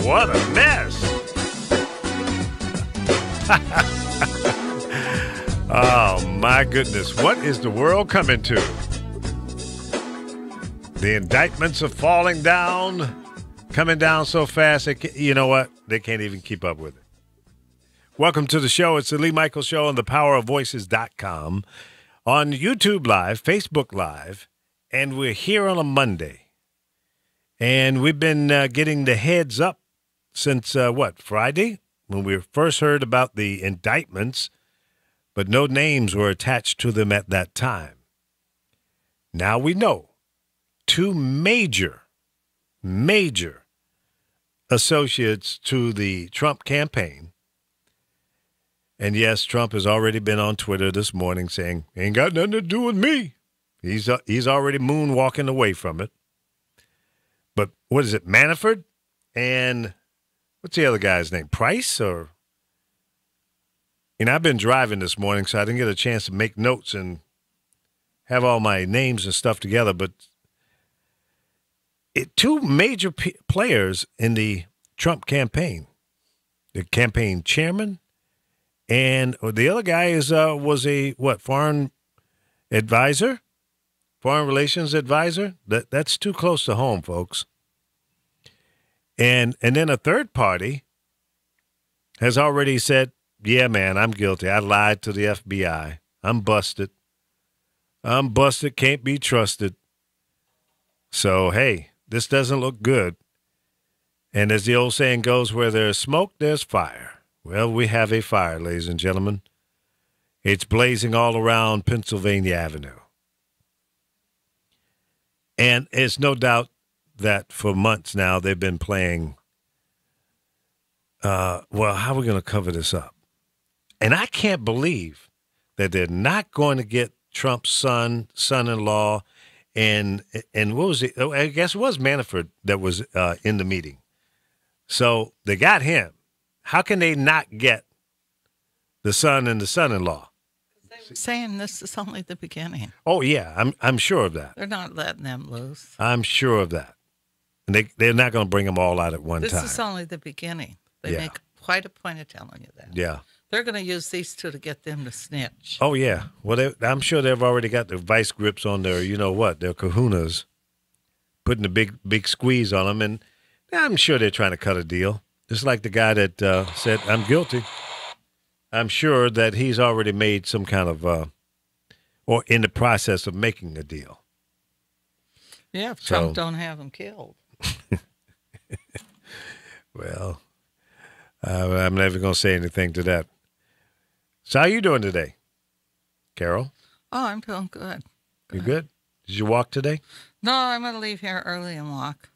What a mess. Oh, my goodness. What is the world coming to? The indictments are falling down, coming down so fast. You know what? They can't even keep up with it. Welcome to the show. It's the Lee Michaels Show on thepowerofvoices.com, on YouTube Live, Facebook Live, and we're here on a Monday. And we've been getting the heads up since, Friday? When we first heard about the indictments, but no names were attached to them at that time. Now we know two major associates to the Trump campaign. And yes, Trump has already been on Twitter this morning saying, ain't got nothing to do with me. He's already moonwalking away from it. But what is it, Manafort? And what's the other guy's name? Price? Or, I've been driving this morning, so I didn't get a chance to make notes and have all my names and stuff together. But two major players in the Trump campaign, the campaign chairman, and the other guy was a foreign advisor, foreign relations advisor. That's too close to home, folks. And then a third party has already said, yeah, man, I'm guilty. I lied to the FBI. I'm busted. Can't be trusted. So, hey, this doesn't look good. And as the old saying goes, where there's smoke, there's fire. Well, we have a fire, ladies and gentlemen. It's blazing all around Pennsylvania Avenue. And it's no doubt that for months now they've been playing, how are we going to cover this up? And I can't believe that they're not going to get Trump's son-in-law, and what was it? I guess it was Manafort that was in the meeting. So they got him. How can they not get the son and the son-in-law? They're saying this is only the beginning. Oh, yeah, I'm sure of that. They're not letting them loose. I'm sure of that. And they're not going to bring them all out at one time. This is only the beginning. They make quite a point of telling you that. Yeah. They're going to use these two to get them to snitch. Oh, yeah. Well, I'm sure they've already got their vice grips on their, their kahunas, putting the big squeeze on them. And I'm sure they're trying to cut a deal. Just like the guy that said, I'm guilty. I'm sure that he's already made some kind of, or in the process of making a deal. Yeah, if Trump don't have him killed. Well, I'm never going to say anything to that. So how you doing today, Carol? Oh, I'm doing good. You good? Did you walk today? No, I'm going to leave here early and walk.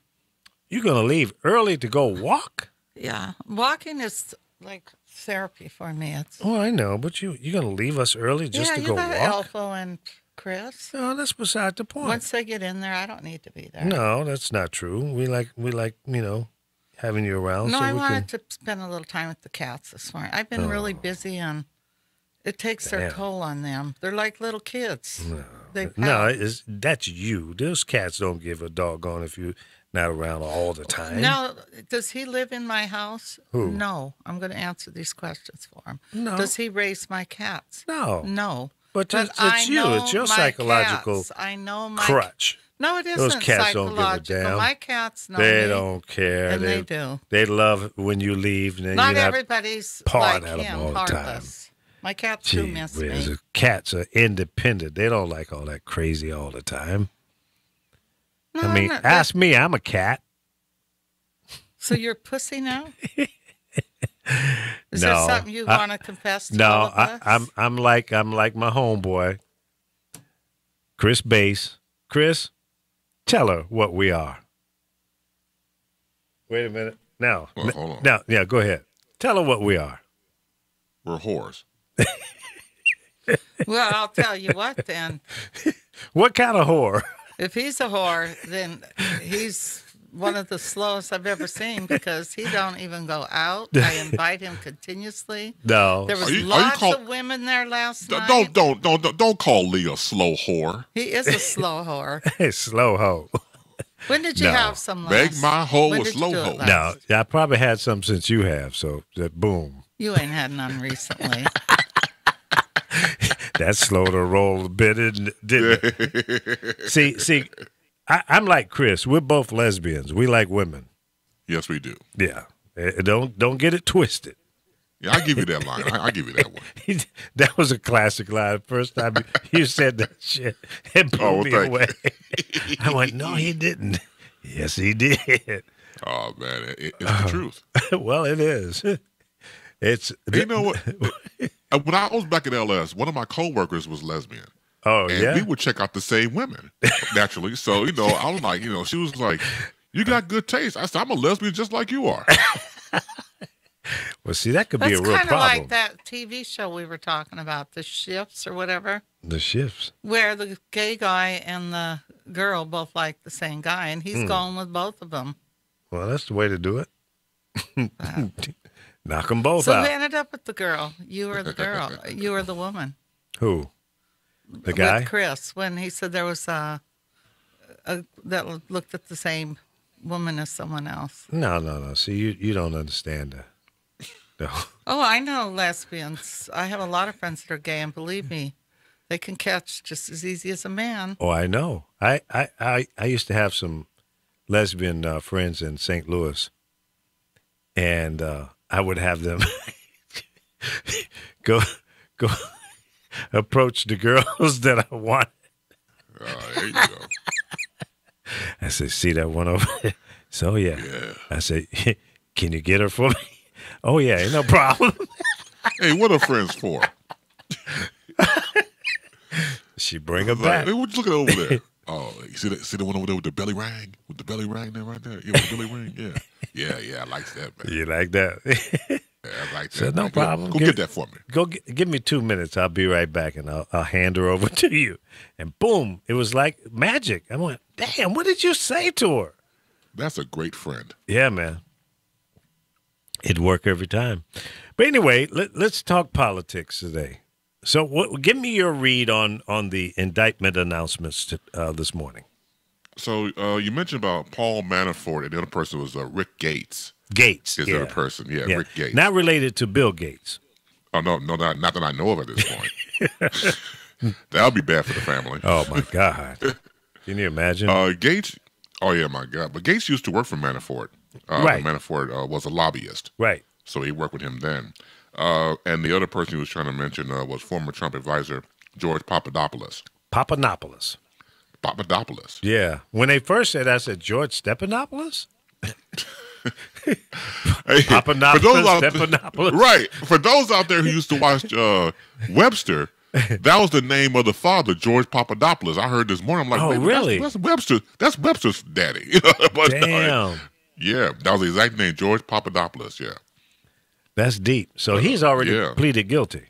You're going to leave early to go walk? Yeah. Walking is like therapy for me. I know, but you're going to leave us early just to go walk? Yeah, you got Elfo and Chris. No, that's beside the point. Once they get in there, I don't need to be there. No, that's not true. We like having you around. No, so I we wanted to spend a little time with the cats this morning. I've been really busy, and it takes their toll on them. They're like little kids. That's you. Those cats don't give a doggone if you're not around all the time. Now, does he live in my house? Who? No. I'm going to answer these questions for him. No. Does he raise my cats? No. No. But it's you. It's your psychological cats. I know my crutch. No, it isn't. Those cats don't give a damn. My cats know They me, don't care. and they do. They love when you leave. And Not everybody's pawing like at them him, all the time. heartless. My cats do miss me. The cats are independent. They don't like all that crazy all the time. No, I mean, ask me. I'm a cat. So you're pussy now? Is there something you want to confess to all of us? I'm like my homeboy, Chris Bass. Chris, tell her what we are. Wait a minute. Now, hold on. Now, yeah, go ahead. Tell her what we are. We're whores. Well, I'll tell you what then. What kind of whore? If he's a whore, then he's one of the slowest I've ever seen because he don't even go out. I invite him continuously. No. There was lots of women there last night. Don't call Lee a slow whore. He is a slow whore. Hey, slow hoe. When did you No. have some Make last? my hoe When a did you slow do it hoe. last? No, I probably had some since you have. So that boom, You ain't had none recently. that slowed her roll a bit, didn't it? See, I'm like Chris. We're both lesbians. We like women. Yes, we do. Yeah. Don't get it twisted. Yeah, I give you that line. I give you that one. That was a classic line. First time you said that shit, it blew Oh, well, me thank away. I went, no, he didn't. Yes, he did. Oh man, it's the truth. Well, it is. It's You know what? When I was back at LS, one of my coworkers was lesbian. Oh And yeah. we would check out the same women, naturally. So, I was like, she was like, you got good taste. I said, I'm a lesbian just like you are. Well, see, that could be That's a real kind of problem. like that TV show we were talking about, The Shifts or whatever, The shifts. where the gay guy and the girl both like the same guy, and he's going with both of them. Well, that's the way to do it. Knock them both So out. who ended up with the girl? You were the girl. You were the woman. Who? The guy? With Chris, when he said there was a that looked at the same woman as someone else. No. See, you don't understand that. No. Oh, I know lesbians. I have a lot of friends that are gay, and believe me, they can catch just as easy as a man. Oh, I know. I used to have some lesbian friends in St. Louis, and I would have them go approach the girls that I wanted. There you go. I said, "See that one over there?" So yeah. I said, "Can you get her for me?" Oh yeah, ain't no problem. Hey, what are friends for? She bring her Like, back. hey, what you looking over there? Oh, you see the one over there with the belly ring? With the belly ring there, right there? Yeah, with the belly ring? Yeah. Yeah, I like that, man. You like that? Yeah, I like that. So no man. problem. Go get that for me. Give me 2 minutes. I'll be right back, and I'll hand her over to you. And boom, it was like magic. I went, damn, what did you say to her? That's a great friend. Yeah, man. It'd work every time. But anyway, let's talk politics today. So give me your read on the indictment announcements this morning. So you mentioned about Paul Manafort, and the other person was Rick Gates. Gates Is the other person? Yeah, Rick Gates. Not related to Bill Gates. Oh, no, not that I know of at this point. That would be bad for the family. Oh, my God. Can you imagine? Gates, oh, yeah, my God. But Gates used to work for Manafort. Right. Manafort was a lobbyist. Right. So he worked with him then. And the other person he was trying to mention was former Trump advisor George Papadopoulos. Papadopoulos. Papadopoulos. Yeah. When they first said, I said, George Stephanopoulos? Hey, Papadopoulos, Stephanopoulos. Right. For those out there who used to watch Webster, that was the name of the father, George Papadopoulos. I heard this morning. I'm like, Oh, wait, really? That's Webster. That's Webster's daddy. But, Damn. yeah, that was the exact name, George Papadopoulos. Yeah. That's deep. So he's already yeah. pleaded guilty.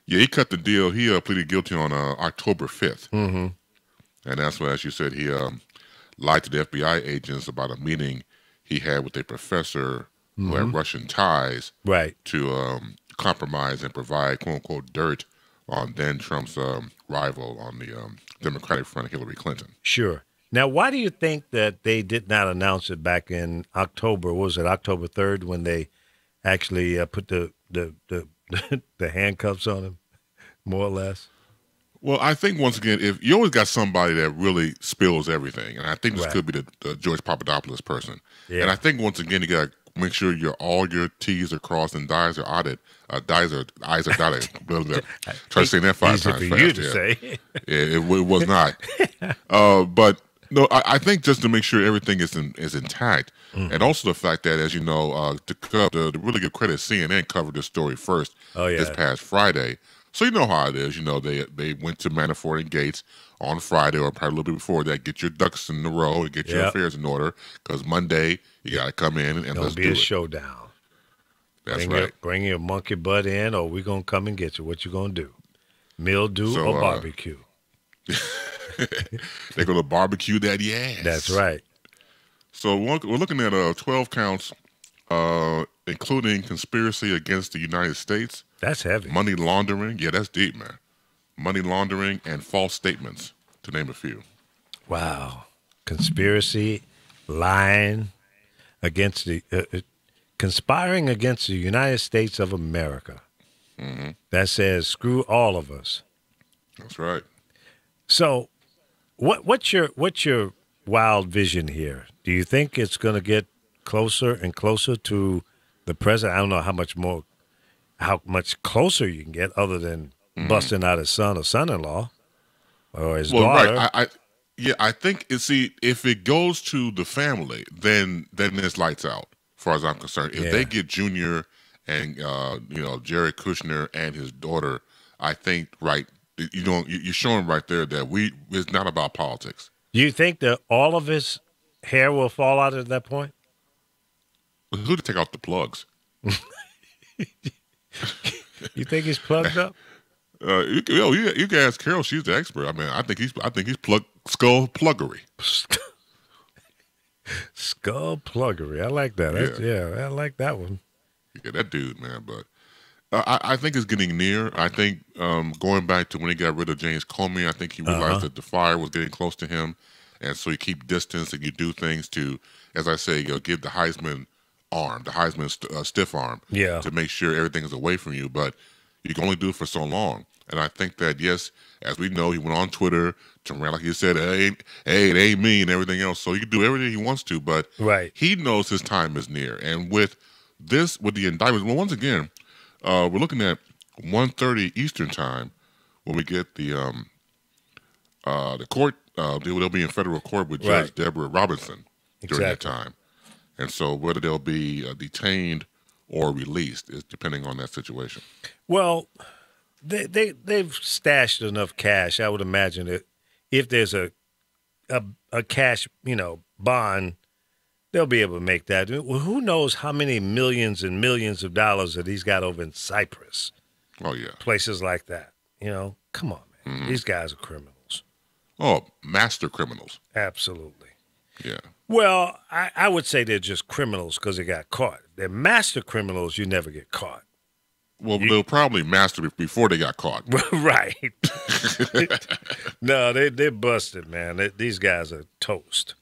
Yeah, he cut the deal. He pleaded guilty on October 5th. Mm-hmm. And that's when, as you said, he lied to the FBI agents about a meeting he had with a professor who had Russian ties Right. to compromise and provide, quote-unquote, dirt on then Trump's rival on the Democratic front, Hillary Clinton. Sure. Now, why do you think that they did not announce it back in October? What was it, October 3rd, when they actually put the handcuffs on him, more or less? Well, I think, once again, if you always got somebody that really spills everything, and I think this Right. could be the George Papadopoulos person. Yeah. And I think, once again, you got to make sure all your T's are crossed and I's are dotted. I's are dotted. Try to say that 5 Easy times for fast. you to yeah. say. It was not. But no, I think just to make sure everything is intact, and also the fact that, as you know, the really good credit, CNN covered this story first this past Friday. So you know how it is. You know, they went to Manafort and Gates on Friday, or probably a little bit before that. Get your ducks in a row and get your affairs in order, because Monday you got to come in and let's Don't be do a it. showdown. That's right. Bring your monkey butt in, or we're going to come and get you. What you going to do? Mildew So, or barbecue? They're going to barbecue that ass. That's right. So we're looking at 12 counts, including conspiracy against the United States, That's heavy. money laundering. Yeah, that's deep, man. Money laundering and false statements, to name a few. Wow. conspiracy, lying against conspiring against the United States of America. Mm-hmm. That says screw all of us. That's right. So, what's your wild vision here? Do you think it's going to get closer and closer to the president? I don't know how much closer you can get, other than busting out his son or son-in-law or his daughter. Right. I think if it goes to the family, then it's lights out, as far as I'm concerned. If they get Junior and Jared Kushner and his daughter, I think you're showing right there that it's not about politics. Do you think that all of his hair will fall out at that point? Who to take out the plugs? You think he's plugged up? You can ask Carol. She's the expert. I mean, I think he's skull pluggery. Skull pluggery. I like that. I like that one. Yeah, that dude, man. But I think it's getting near. I think going back to when he got rid of James Comey, I think he realized that the fire was getting close to him, and so you keep distance and you do things to, as I say, give the Heisman arm, the Heisman stiff arm, to make sure everything is away from you. But you can only do it for so long. And I think that, yes, as we know, he went on Twitter to rant, like you said, hey, it ain't me and everything else. So he can do everything he wants to, but he knows his time is near. And with the indictments, well, once again, we're looking at 1:30 Eastern time when we get the court. They'll be in federal court with Judge Deborah Robinson during that time. And so whether they'll be detained or released is depending on that situation. Well, they've stashed enough cash. I would imagine that if there's a cash bond, they'll be able to make that. Well, who knows how many millions and millions of dollars that he's got over in Cyprus? Oh yeah, places like that. Come on, man. Mm-hmm. These guys are criminals. Oh, master criminals. Absolutely. Yeah. Well, I would say they're just criminals because they got caught. They're master criminals. You never get caught. Well, they'll probably master it before they got caught. Right. No, they're busted, man. These guys are toast.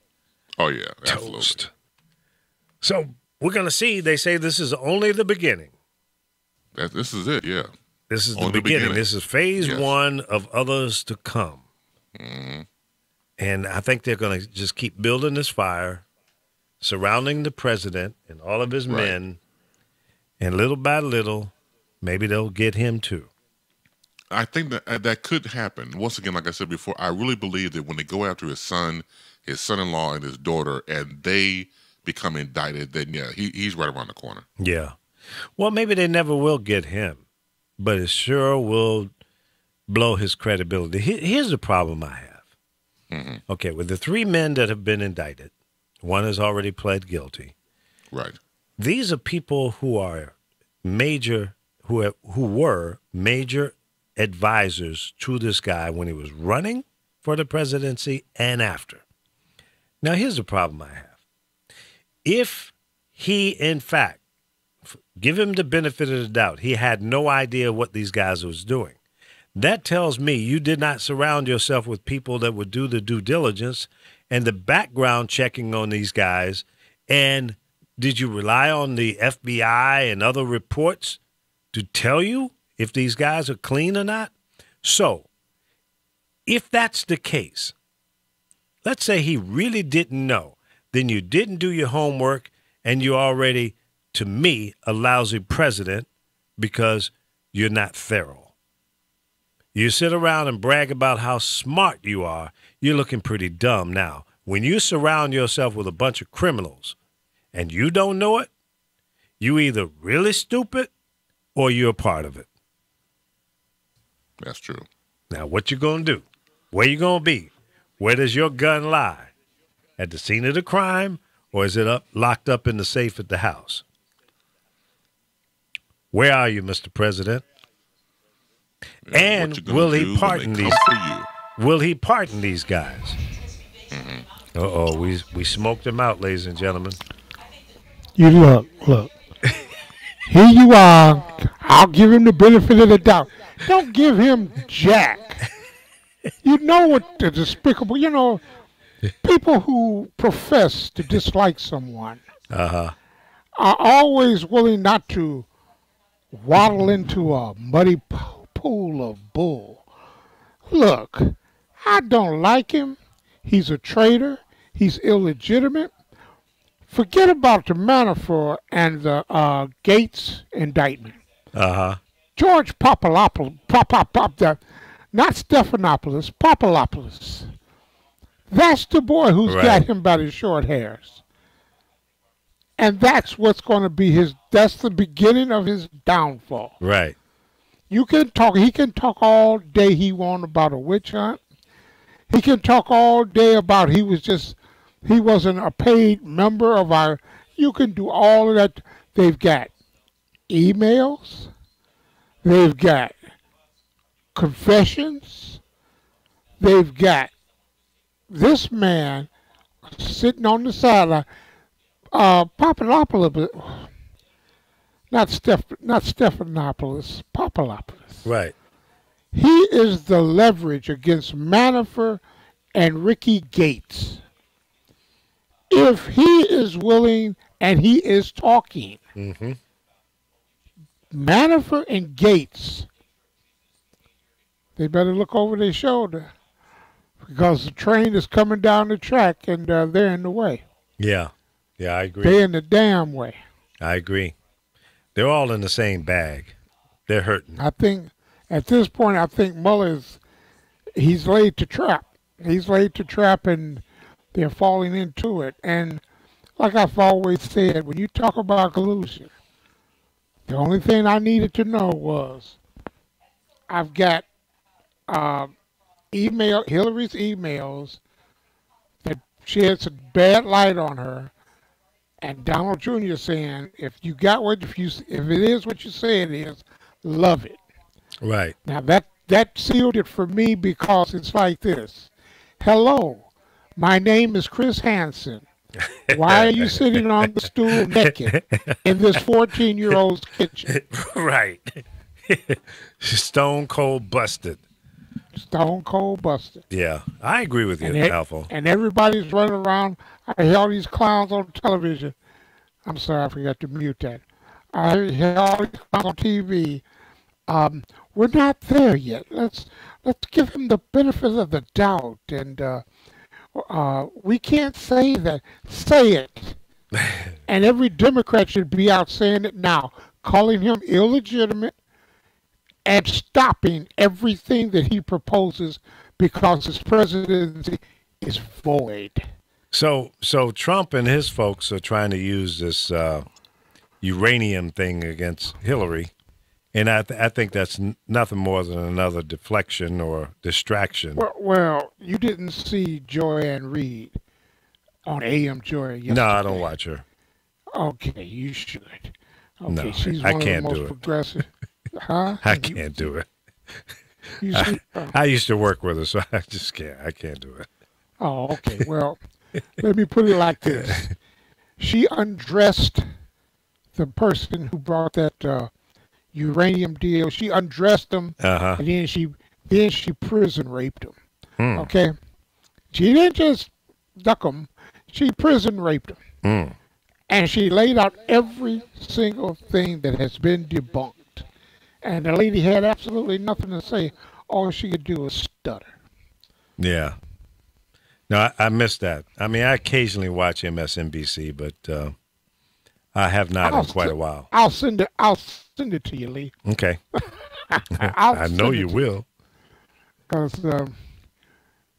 Oh, yeah, absolutely. Toast. So we're going to see. They say this is only the beginning. This is it, yeah. This is the beginning. This is phase one of others to come. Mm-hmm. And I think they're going to just keep building this fire, surrounding the president and all of his men, and little by little, maybe they'll get him too. I think that could happen. Once again, like I said before, I really believe that when they go after his son, his son-in-law, and his daughter, and they become indicted, then he's right around the corner. Yeah. Well, maybe they never will get him, but it sure will blow his credibility. Here's the problem I have. Mm-hmm. Okay, with the three men that have been indicted, one has already pled guilty. Right. These are people who are who were major advisors to this guy when he was running for the presidency and after. Now, here's the problem I have. If he, in fact, give him the benefit of the doubt, he had no idea what these guys was doing, that tells me you did not surround yourself with people that would do the due diligence and the background checking on these guys. And did you rely on the FBI and other reports to tell you if these guys are clean or not? So, if that's the case, let's say he really didn't know, then you didn't do your homework and you're already, to me, a lousy president because you're not thorough. You sit around and brag about how smart you are, you're looking pretty dumb now. When you surround yourself with a bunch of criminals and you don't know it, you either really stupid or you're a part of it. That's true. Now, what you going to do? Where you going to be? Where does your gun lie? At the scene of the crime, or is it locked up in the safe at the house? Where are you, Mr. President? And will he pardon these? Will he pardon these guys? Mm-hmm. Uh-oh, we smoked him out, ladies and gentlemen. You look. Here you are. I'll give him the benefit of the doubt. Don't give him jack. You know what the despicable, people who profess to dislike someone Uh-huh. are always willing not to waddle into a muddy pool of bull. Look, I don't like him. He's a traitor. He's illegitimate. Forget about the Manafort and the Gates indictment. Uh-huh. George Papadopoulos, not Stephanopoulos, Papadopoulos. That's the boy who's Right. got him by the short hairs. And that's what's going to be that's the beginning of his downfall. Right. He can talk all day he want about a witch hunt. He can talk all day about he wasn't a paid member of our, you can do all of that. They've got emails. They've got confessions. They've got this man sitting on the sideline. Papadopoulos, not Stephanopoulos, Papadopoulos. Right. He is the leverage against Manafort and Ricky Gates. If he is willing and he is talking, Mm-hmm. Manafort and Gates, they better look over their shoulder because the train is coming down the track and they're in the way. Yeah. Yeah, I agree. They're in the damn way. I agree. They're all in the same bag. They're hurting. I think at this point, Mueller's, he's laid to trap. He's laid to trap and they're falling into it. And like I've always said, when you talk about collusion, the only thing I needed to know was I've got Hillary's emails that sheds a bad light on her, and Donald Jr. saying, if it is what you say it is, love it. Right. Now that sealed it for me because it's like this. Hello, my name is Chris Hansen. Why are you sitting on the stool naked in this 14-year-old's kitchen? Right. Stone cold busted. Stone cold busted. Yeah. I agree with you, Alpha. And everybody's running around. I hear all these clowns on television. I'm sorry, I forgot to mute that. I hear all these clowns on TV. We're not there yet. Let's give him the benefit of the doubt. And we can't say that. Say it. And every Democrat should be out saying it now, calling him illegitimate and stopping everything that he proposes because his presidency is void. So Trump and his folks are trying to use this uranium thing against Hillary, and I think that's nothing more than another deflection or distraction. Well, you didn't see Joanne Reed on AM Joy yesterday. No, I don't watch her. Okay, you should. Okay, No, she's I one can't of the do most it. progressive. Huh? I can't do it. You see, I used to work with her, so I just can't. I can't do it. oh, okay. Well, let me put it like this. She undressed the person who brought that uranium deal. She undressed him, Uh-huh. and then she prison raped him. Hmm. Okay? She didn't just duck him. She prison raped him. Mm. And she laid out every single thing that has been debunked. And the lady had absolutely nothing to say. All she could do was stutter. Yeah. No, I missed that. I mean, I occasionally watch MSNBC, but I have not in quite a while. I'll send it to you, Lee. Okay. I'll I know you will. Because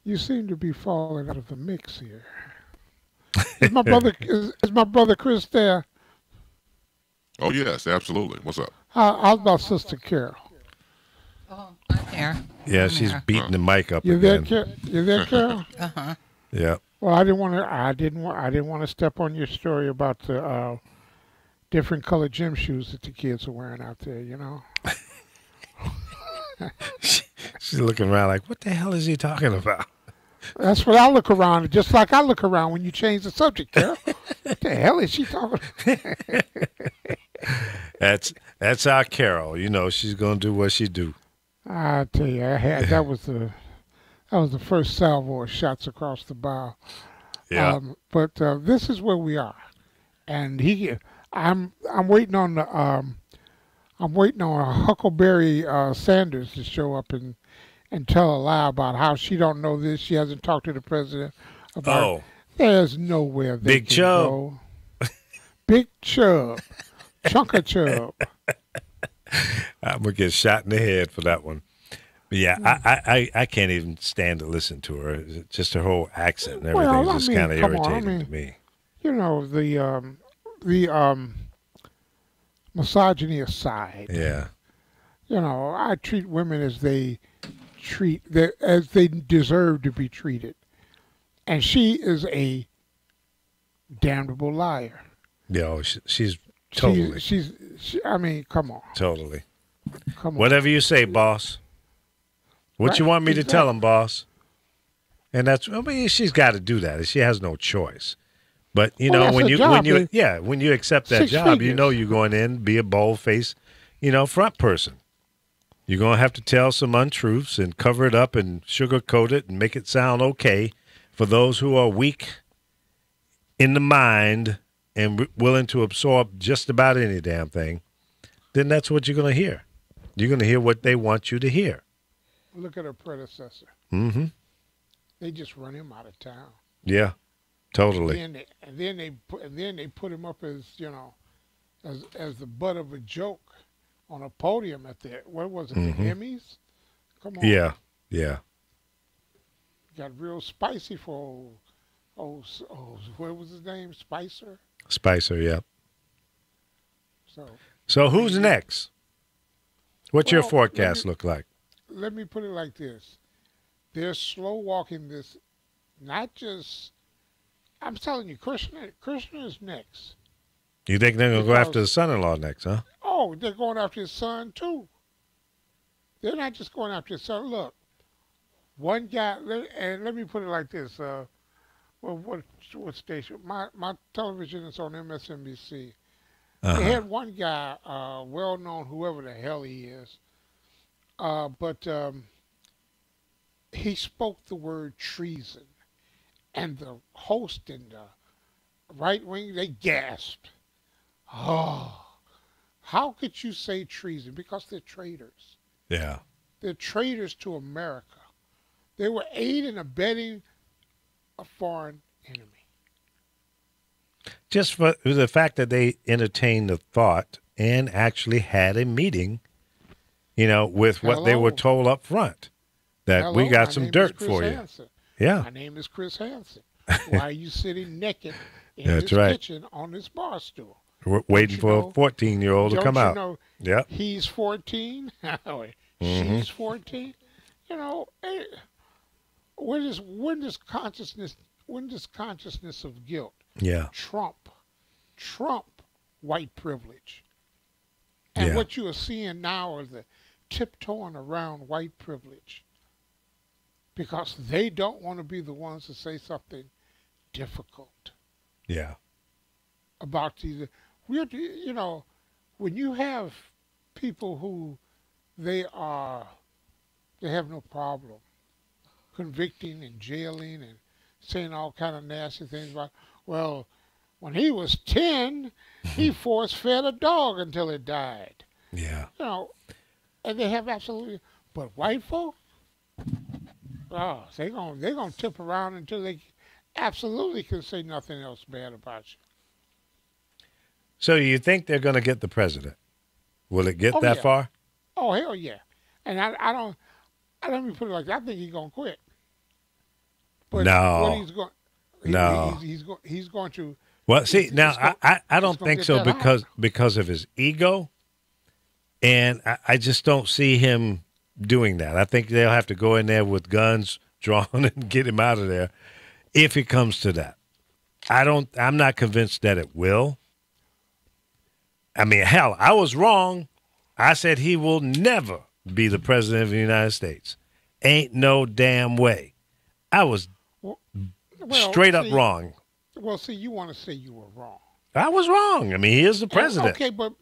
you seem to be falling out of the mix here. Is my brother Chris there? Oh yes, absolutely. What's up? How's about Sister Carol? Oh, I'm here. Yeah, I'm she's here. beating the mic up You there, again. You there, Carol? Uh-huh. Yeah. Well, I didn't want to step on your story about the different colored gym shoes that the kids are wearing out there. You know. She's looking around like, what the hell is he talking about? That's what I look around, just like I look around when you change the subject, Carol. What the hell is she talking about? That's our Carol. You know, she's gonna do what she do. I tell you, that That was the first salvo of shots across the bow. Yeah. But this is where we are, and I'm waiting on the I'm waiting on Huckleberry Sanders to show up and tell a lie about how she don't know this. She hasn't talked to the president about. Oh. There's nowhere they Big can Chub. go. Big Chub, Chunk of Chub. I'm gonna get shot in the head for that one. But yeah, I can't even stand to listen to her. Just her whole accent and everything is just kind of irritating to me. You know, the misogyny aside. Yeah. You know, I treat women as they deserve to be treated, and she is a damnable liar. Yeah, she's totally. I mean, come on. Totally. Come on. Whatever you say, boss. What Right, you want me to tell exactly. him, boss? And I mean, she's got to do that. She has no choice. But you Well, know, that's when her you job, when you accept that 6 job, you know figures. you're going in, be a bold face, front person. You're gonna have to tell some untruths and cover it up and sugarcoat it and make it sound okay for those who are weak in the mind and willing to absorb just about any damn thing. Then that's what you're gonna hear. You're gonna hear what they want you to hear. Look at her predecessor. Mm-hmm. They just run him out of town. Yeah, totally. And then they put him up as as the butt of a joke on a podium at the what was it, the Emmys? Come on. Yeah, yeah. Got real spicy for old what was his name? Spicer. Spicer, yeah. So who's next? What's your Well, forecast look like? let me put it like this. They're slow walking this, not just I'm telling you, Krishna is next. You think they're going to go after the Because- son-in-law next, huh? Oh, they're going after his son too. They're not just going after his son. Look, one guy, and let me put it like this. Well, what station? My television is on MSNBC. They had one guy, well known, whoever the hell he is, but he spoke the word treason, and the host and the right wing, they gasped. Oh, how could you say treason? Because they're traitors. Yeah. They're traitors to America. They were aiding and abetting a foreign enemy. Just for the fact that they entertained the thought and actually had a meeting, with what they were Hello. told up front, that we Hello, got my some name is dirt Chris for you. Hansen. Yeah. My name is Chris Hansen. Why are you sitting naked in That's this right. kitchen on this bar stool? We're waiting you for know- a 14-year-old to Don't come you out. know Yep. he's 14? Mm-hmm. She's 14? When does consciousness of guilt Yeah. trump white privilege? And Yeah. what you are seeing now is the tiptoeing around white privilege because they don't want to be the ones to say something difficult Yeah. about these. When you have people who they have no problem convicting and jailing and saying all kind of nasty things about, well, when he was 10, he force-fed a dog until it died. Yeah. And they have absolutely, but white folk, oh, they're gonna tip around until they absolutely can say nothing else bad about you. So you think they're going to get the president? Will it get Oh, that yeah. far? Oh hell yeah! And I don't. Let me put it like that. I think he's gonna quit. But No. what he's going, No. he's going to. Well, see, It's now gonna- I don't it's gonna think get so that high. because of his ego, and I just don't see him doing that. I think they'll have to go in there with guns drawn and get him out of there if it comes to that. I'm not convinced that it will. I mean, hell, I was wrong. I said he will never be the president of the United States. Ain't no damn way. I was Well, straight up see- wrong. Well, see, you want to say you were wrong. I was wrong. I mean, he is the president. Okay, but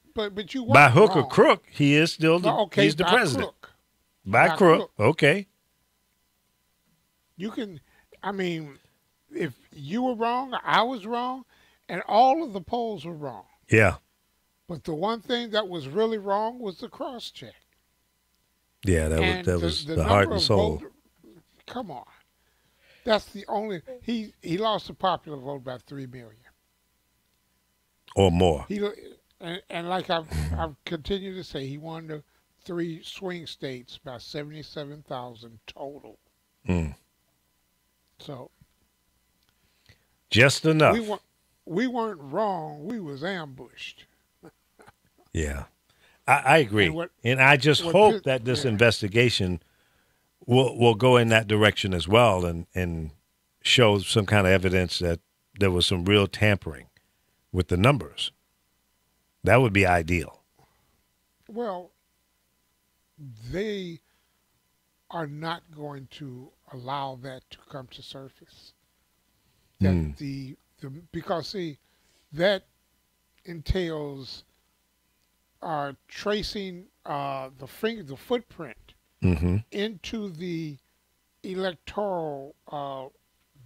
you By weren't hook or wrong. crook, he is still No, okay, he's the by president. crook. By By crook, crook. okay. You can, I mean, if you were wrong, I was wrong, and all of the polls were wrong. Yeah. But the one thing that was really wrong was the cross check. Yeah, that was the heart and soul. Come on. That's the only he lost the popular vote by 3 million. Or more. And like I've continued to say, he won the 3 swing states by 77,000 total. Mm. So just enough. We weren't wrong. We was ambushed. Yeah, I agree, and I just hope that this investigation will go in that direction as well, and show some kind of evidence that there was some real tampering with the numbers. That would be ideal. Well, they are not going to allow that to come to surface. That because see, that entails tracing the footprint into the electoral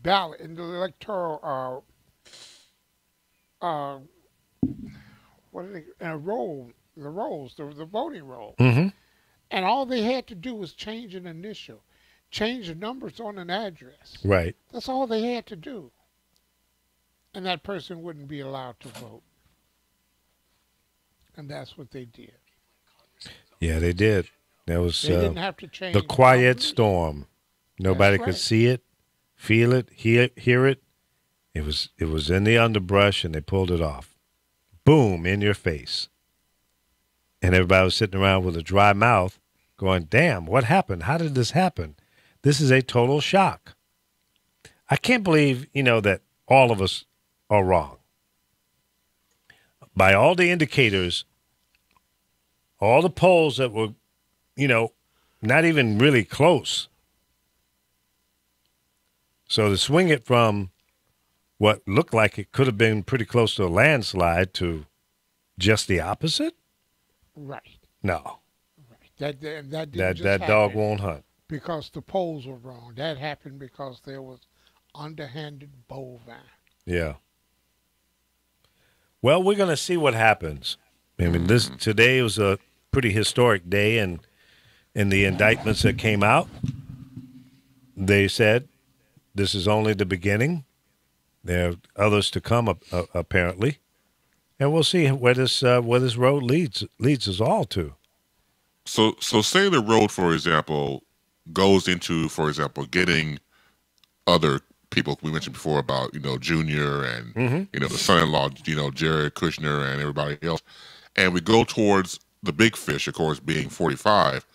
ballot, in the electoral what are they the voting roll. Mm-hmm. And all they had to do was change an initial, change the numbers on an address. Right. That's all they had to do. And that person wouldn't be allowed to vote. And that's what they did. Yeah, they did. That was they didn't have to change the quiet numbers. Storm. Nobody could see it, feel it, hear it. It was in the underbrush, and they pulled it off. Boom, in your face. And everybody was sitting around with a dry mouth going, damn, what happened? How did this happen? This is a total shock. I can't believe, that all of us are wrong. By all the indicators, all the polls that were, not even really close. So to swing it from what looked like it could have been pretty close to a landslide to just the opposite? Right. No. Right. That dog won't hunt. Because the polls were wrong. That happened because there was underhanded bovine. Yeah. Well, we're going to see what happens. I mean, today was a pretty historic day, and in the indictments that came out, they said this is only the beginning. There are others to come, apparently, and we'll see where this road leads us all to. So say the road, for example, goes into, for example, getting other people we mentioned before about, Junior and, the son-in-law, Jared Kushner and everybody else. And we go towards the big fish, of course, being 45.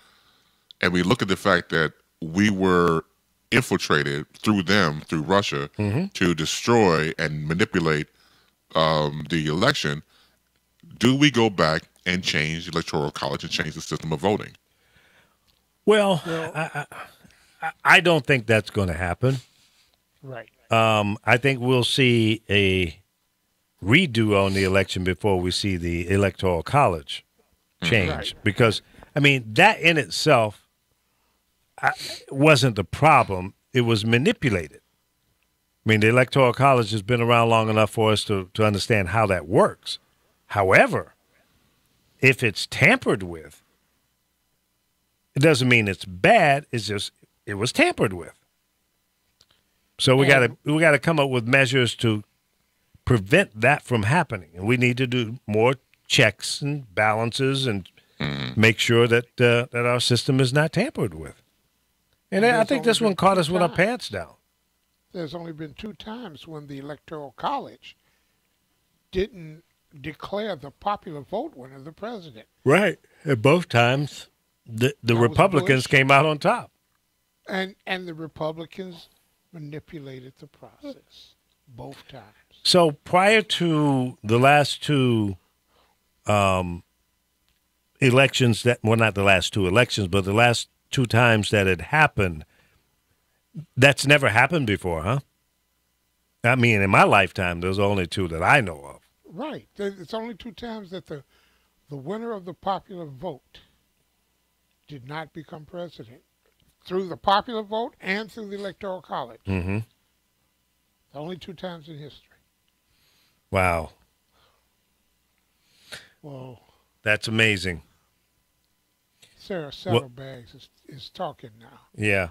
And we look at the fact that we were infiltrated through them, through Russia, to destroy and manipulate the election. Do we go back and change the Electoral College and change the system of voting? Well, I don't think that's going to happen. Right. I think we'll see a redo on the election before we see the Electoral College change. Right. Because, that in itself wasn't the problem. It was manipulated. The Electoral College has been around long enough for us to understand how that works. However, if it's tampered with, it doesn't mean it's bad. It's just it was tampered with. So we got to come up with measures to prevent that from happening, and we need to do more checks and balances and make sure that that our system is not tampered with. And I think this one caught us with our pants down. There's only been 2 times when the Electoral College didn't declare the popular vote winner the president. Right. And both times, the Republicans came out on top. And the Republicans manipulated the process both times. So prior to the last 2 elections, not the last 2 elections, but the last 2 times that it happened, that's never happened before, huh? In my lifetime, there's only 2 that I know of. Right. It's only 2 times that the winner of the popular vote did not become president. through the popular vote and through the Electoral College. Mm-hmm. Only 2 times in history. Wow. Whoa. That's amazing. Sarah Saddlebags is talking now. Yeah.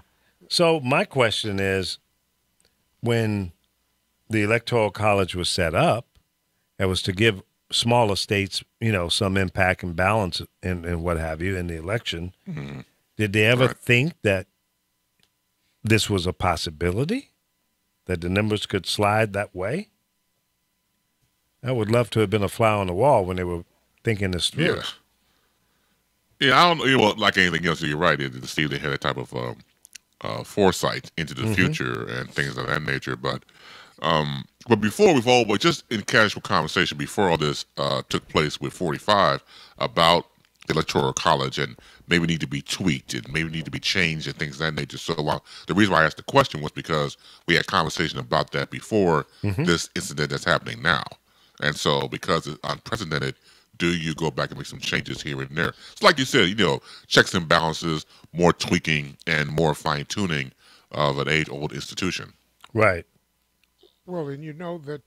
So my question is, when the Electoral College was set up, it was to give smaller states, some impact and balance and what have you in the election. Mm-hmm. Did they ever Right. think that this was a possibility, that the numbers could slide that way? I would love to have been a fly on the wall when they were thinking this through. Yeah. Yeah, I don't know. Well, like anything else, you're right. To see they had a type of foresight into the future and things of that nature. But but just in casual conversation before all this took place with 45 about the Electoral College and maybe need to be tweaked and maybe need to be changed and things of that nature. So the reason why I asked the question was because we had conversation about that before this incident that's happening now. And so because it's unprecedented, do you go back and make some changes here and there? It's like you said, checks and balances, more tweaking and more fine tuning of an age-old institution. Right. Well, and you know that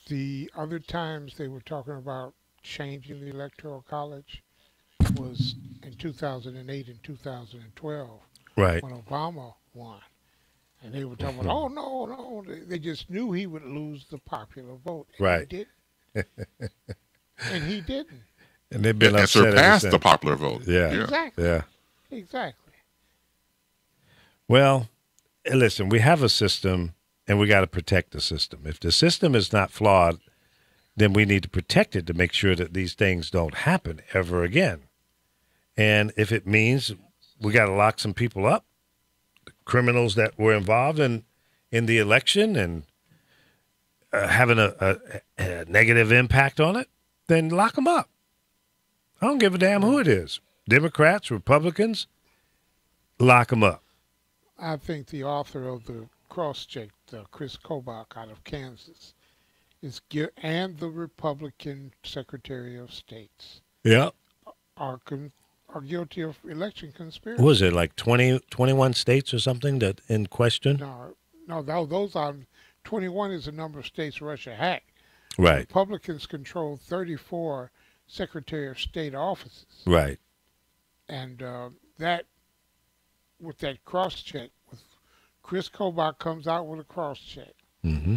the other times they were talking about changing the Electoral College was in 2008 and 2012 Right. when Obama won. And they were talking about, oh, no. They just knew he would lose the popular vote. And Right. He didn't. And he didn't. And they've been And upset ever surpassed the since. popular vote. Yeah. Exactly. Yeah. Exactly. Well, listen, we have a system, and we got to protect the system. If the system is not flawed, then we need to protect it to make sure that these things don't happen ever again. And if it means we got to lock some people up, criminals that were involved in the election and having a negative impact on it, then lock them up. I don't give a damn who it is. Democrats, Republicans, lock them up. I think the author of the cross-check, Chris Kobach out of Kansas, and the Republican Secretary of States Yeah. are guilty of election conspiracy. Was it like 21 states or something that in question? No, those are 21 is the number of states Russia hacked. Right, Republicans control 34 Secretary of State offices, right. and that with that cross-check, with Chris Kobach comes out with a cross-check. Mm-hmm.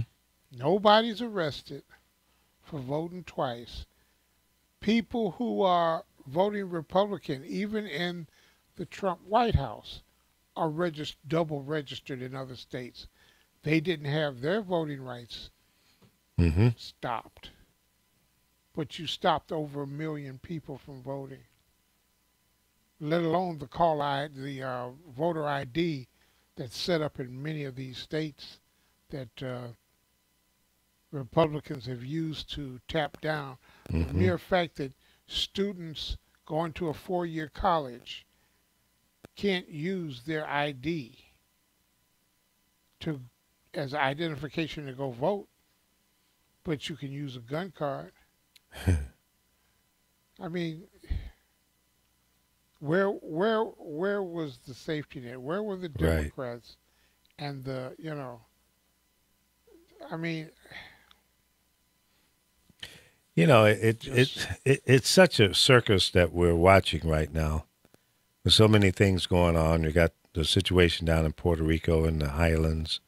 Nobody's arrested for voting twice. People who are voting Republican, even in the Trump White House, are double registered in other states. They didn't have their voting rights stopped. But you stopped over 1 million people from voting, let alone the voter ID that's set up in many of these states that Republicans have used to tap down. The mere fact that students going to a 4-year college can't use their ID as identification to go vote, but you can use a gun card. I mean, where was the safety net? Where were the Democrats and I mean, it's such a circus that we're watching right now. There's so many things going on. You got the situation down in Puerto Rico and the Highlands.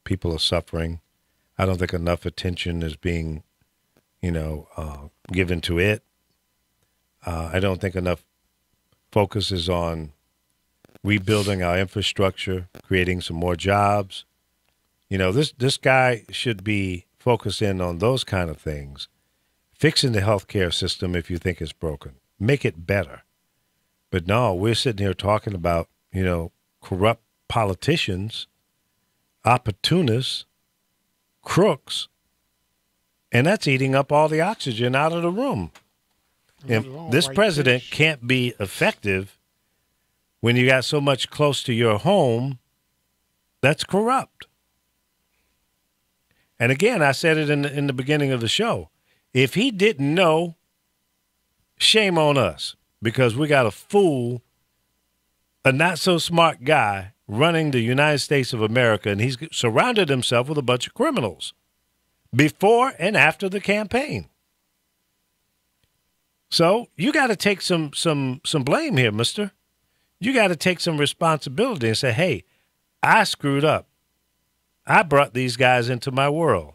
People are suffering. I don't think enough attention is being, given to it. I don't think enough focus is on rebuilding our infrastructure, creating some more jobs. This guy should be focusing on those kind of things. Fixing the healthcare system if you think it's broken. Make it better. But no, we're sitting here talking about, corrupt politicians, opportunists, crooks, and that's eating up all the oxygen out of the room. And this president can't be effective when you got so much close to your home that's corrupt. And again, I said it in the beginning of the show. If he didn't know, shame on us, because we got a fool a not so smart guy running the United States of America, and he's surrounded himself with a bunch of criminals before and after the campaign. So you got to take some blame here, mister. You got to take some responsibility and say, hey, I screwed up. I brought these guys into my world.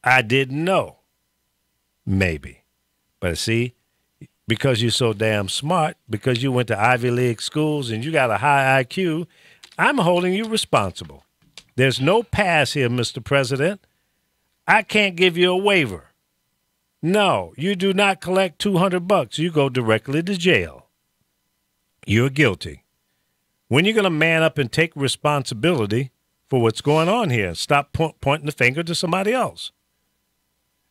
I didn't know. Maybe. But see, because you're so damn smart, because you went to Ivy League schools and you got a high IQ, I'm holding you responsible. There's no pass here, Mr. President. I can't give you a waiver. No, you do not collect $200. You go directly to jail. You're guilty. When you're going to man up and take responsibility for what's going on here and stop pointing the finger to somebody else?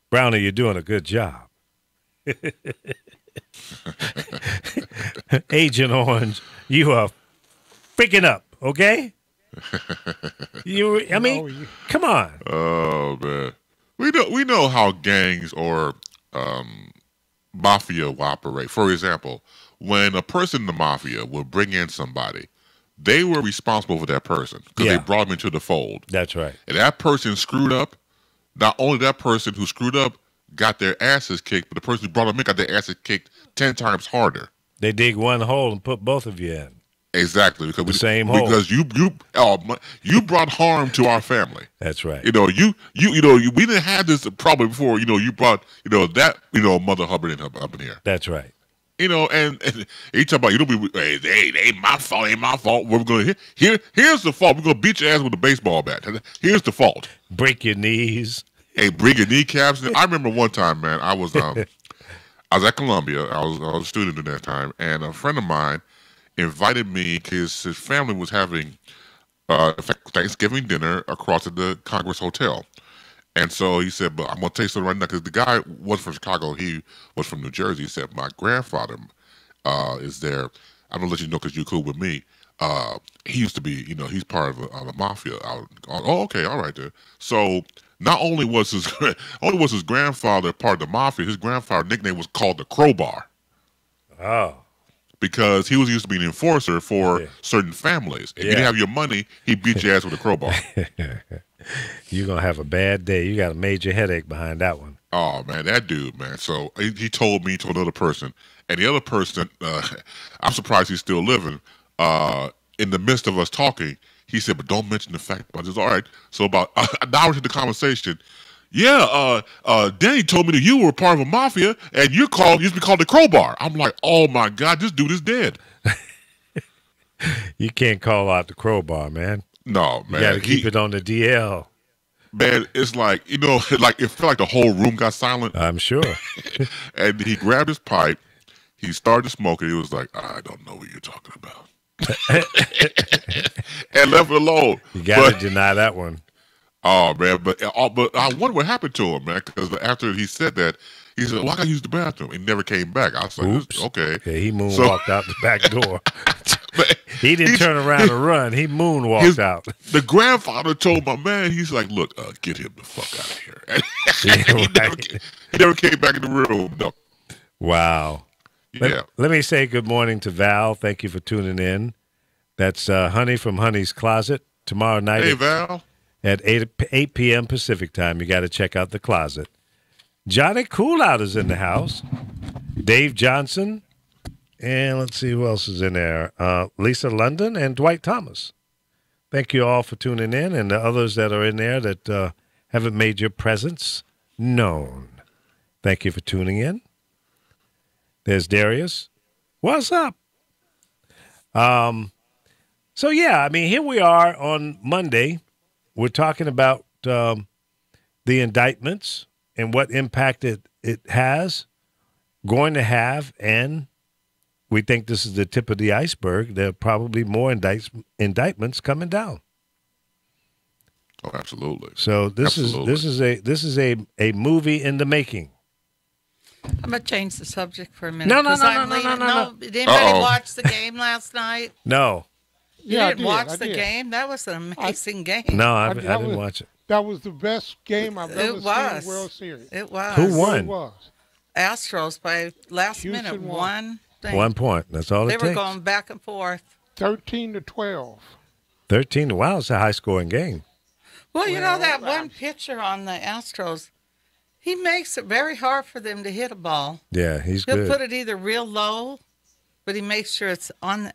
Brownie, you're doing a good job. Agent Orange, you are freaking up, okay? Come on. Oh man, we know how gangs or mafia will operate. For example, when a person in the mafia will bring in somebody, they were responsible for that person because they brought him into the fold. That's right. And that person screwed up. Not only that person who screwed up got their asses kicked, but the person who brought them in got their asses kicked 10 times harder. They dig one hole and put both of you in. Exactly, because hole. You brought harm to our family. That's right. We didn't have this problem before. You brought that Mother Hubbard up in here. That's right. And you talk about ain't my fault, ain't my fault. We're gonna here's the fault. We're gonna beat your ass with a baseball bat. Here's the fault. Break your knees. Hey, break your kneecaps. I remember one time, man. I was at Columbia. I was a student at that time, and a friend of mine invited me because his family was having Thanksgiving dinner across at the Congress Hotel. And so he said, but I'm going to tell you something right now, because the guy wasn't from Chicago. He was from New Jersey. He said, my grandfather is there. I'm going to let you know because you're cool with me. He used to be, he's part of the mafia. Okay, all right there. So not only was his grandfather part of the mafia, his grandfather's nickname was called the Crowbar. Oh. Because he was used to be an enforcer for certain families. If you didn't have your money, he beat your ass with a crowbar. You're going to have a bad day. You got a major headache behind that one. Oh, man, that dude, man. So he told another person. And the other person, I'm surprised he's still living. In the midst of us talking, he said, but don't mention the fact. I just, all right. So about an hour into the conversation, Danny told me that you were part of a mafia and you used to be called the Crowbar. I'm like, oh, my God, this dude is dead. You can't call out the Crowbar, man. No, man. You got to keep it on the DL. Man, it's like, like it felt like the whole room got silent. I'm sure. And he grabbed his pipe. He started smoking. He was like, I don't know what you're talking about. And left it alone. You got to deny that one. Oh, man. But I wonder what happened to him, man, because after he said that, he said, well, I got to use the bathroom. He never came back. I was like, oops. Okay. Yeah, he moonwalked out the back door. He didn't turn around and run. He moonwalked out. The grandfather told my man, he's like, look, get him the fuck out of here. He never came back in the room. No. Wow. Yeah. Let me say good morning to Val. Thank you for tuning in. That's Honey from Honey's Closet tomorrow night. Hey, Val. At 8 p.m. Pacific time. You got to check out the closet. Johnny Coolout is in the house. Dave Johnson. And let's see who else is in there. Lisa London and Dwight Thomas. Thank you all for tuning in, and the others that are in there that haven't made your presence known. Thank you for tuning in. There's Darius. What's up? So, here we are on Monday. We're talking about the indictments and what impact it has, going to have, and we think this is the tip of the iceberg. There are probably more indictments coming down. Oh, absolutely. So this is a movie in the making. I'm gonna change the subject for a minute. No. Did anybody watch the game last night? No. You didn't watch the game? That was an amazing game. No, I didn't watch it. That was the best game I've ever seen in the World Series. It was. Who won? It was. Astros by last minute Houston won. thing. 1 point. That's all They it were takes. going back and forth. 13-12. 13. Wow, it's a high-scoring game. Well, you know that one pitcher on the Astros, he makes it very hard for them to hit a ball. Yeah, he's He'll good. put it either real low, but he makes sure it's on.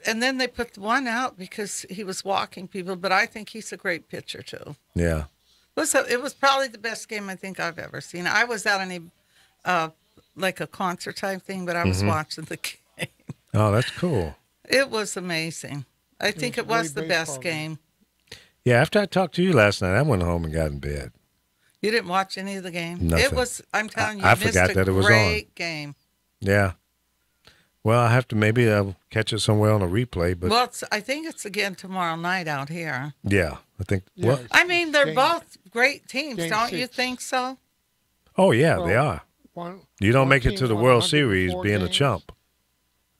And then they put one out because he was walking people. But I think he's a great pitcher too. Yeah. It was probably the best game I think I've ever seen. I was at like a concert type thing, but I was watching the game. Oh, that's cool. It was amazing. I think it was the best game. Yeah, after I talked to you last night, I went home and got in bed. You didn't watch any of the game? Nothing. It was, I'm telling you, I you missed forgot a that it was great game. Yeah. Well, I have to maybe catch it somewhere on a replay, but Well, I think it's again tomorrow night out here. yeah, I think. Yeah, Well, I mean, they're Game- both great teams, Game don't you 6. think so? oh yeah, Well, they are. One, You don't one make it team to the won World 104 Series being a games. chump.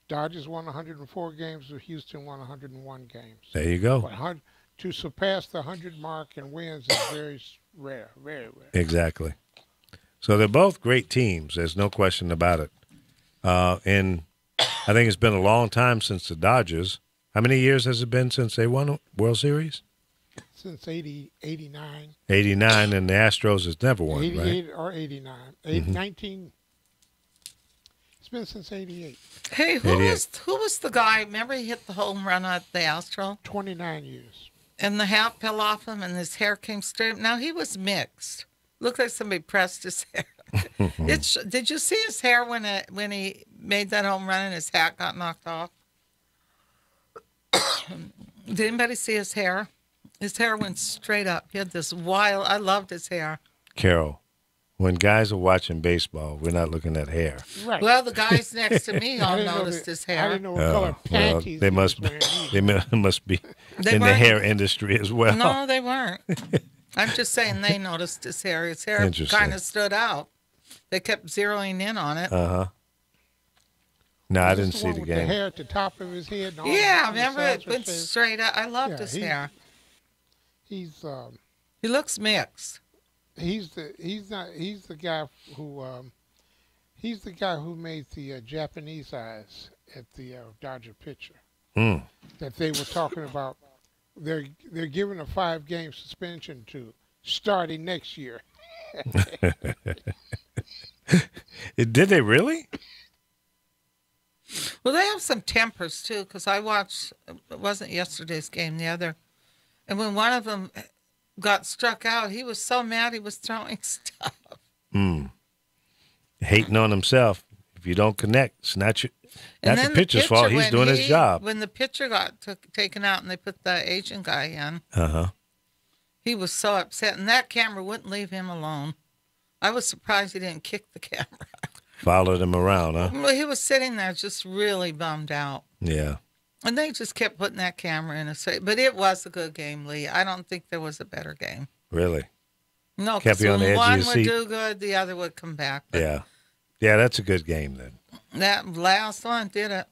Dodgers won 104 games. Houston won 101 games. There you go. But to surpass the 100 mark in wins is very rare, very rare. Exactly. So they're both great teams. There's no question about it. And I think it's been a long time since the Dodgers. How many years has it been since they won a World Series? Since 89, 89, and the Astros has never won, right? 88 or 89. 19. It's been since 88. Hey, 88. who was the guy? Remember he hit the home run at the Astro? 29 years. And the hat fell off him and his hair came straight. Now, he was mixed. Looked like somebody pressed his hair. Did you see his hair when he made that home run and his hat got knocked off? Did anybody see his hair? His hair went straight up. He had this wild, I loved his hair. Carol, when guys are watching baseball, we're not looking at hair. Right. Well, the guys next to me all I didn't know noticed that- his I hair. didn't know what color Well, panties they he must was be, wearing either. they must be They in the weren't- hair industry as well. No, they weren't. I'm just saying they noticed his hair. His hair Interesting. kind of stood out. They kept zeroing in on it. No, I Is this didn't see one the with game. The hair at the top of his head. And all Yeah, the remember sides it of went his head? straight up. I loved Yeah, his he- hair. He's He looks mixed. he's the guy who made the Japanese eyes at the Dodger pitcher. That they were talking about. They're giving a 5-game suspension to starting next year. Did they really? Well, they have some tempers too, because I watched. It wasn't yesterday's game, the other, and when one of them got struck out, he was so mad he was throwing stuff. Hating on himself. If you don't connect, it's not the pitcher's fault. He's when doing his job. When the pitcher got taken out and they put the Asian guy in, he was so upset, and that camera wouldn't leave him alone. I was surprised he didn't kick the camera. Followed him around, huh? Well, he was sitting there just really bummed out. Yeah. And they just kept putting that camera in his face. But it was a good game, Lee. I don't think there was a better game. Really? No, Kept because you on the when edge of one your would seat. do good, the other would come back. But Yeah. Yeah, that's a good game then. that last one did it.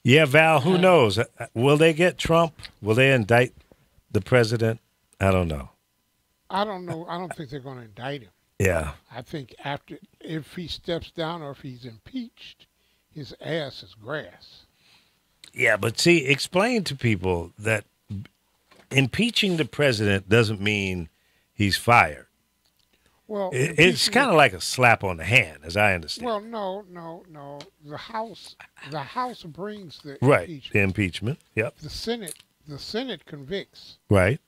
Yeah, Val, who knows? Will they get Trump? Will they indict the president? I don't know. I don't know. I don't think they're going to indict him. Yeah. I think if he steps down or if he's impeached, his ass is grass. Yeah, but see, explain to people that impeaching the president doesn't mean he's fired. Well, It's kind of like a slap on the hand, as I understand. Well, no. The House brings the Right, impeachment. the impeachment. Yep. The Senate convicts. Right.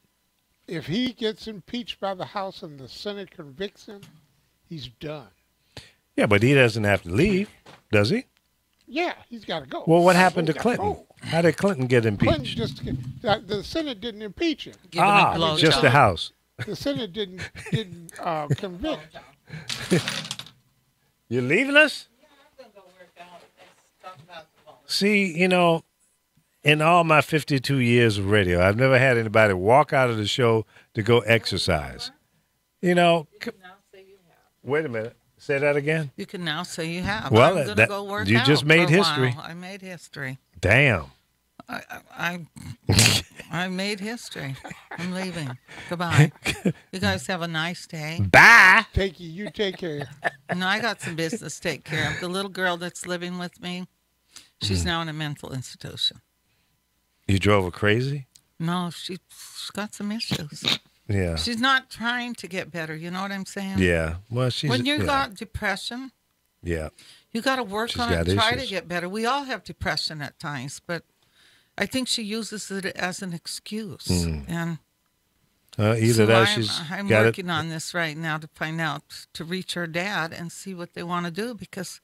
If he gets impeached by the House and the Senate convicts him, he's done. Yeah, but he doesn't have to leave, does he? Yeah, he's got to go. Well, what happened to He's gotta Clinton? go. How did Clinton get Clinton impeached? the Senate didn't impeach him. Give him a blow Just job. the House. The Senate didn't convict. You're leaving us? See, in all my 52 years of radio, I've never had anybody walk out of the show to go exercise. Wait a minute. Say that again? You can now say you have. Well, I'm going to that- go work you out just for made a history. while. I made history. Damn. I made history. I'm leaving. Goodbye. You guys have a nice day. Bye. You take care. No, I got some business to take care of. The little girl that's living with me, she's now in a mental institution. You drove her crazy? No, she's got some issues. Yeah. She's not trying to get better. You know what I'm saying? Yeah. Well, she's. When you yeah. got depression, Yeah. you got to work She's on it got and try issues. to get better. We all have depression at times, but I think she uses it as an excuse. And Either so that, she's I'm got working it. on this right now to find out, to reach her dad and see what they want to do, because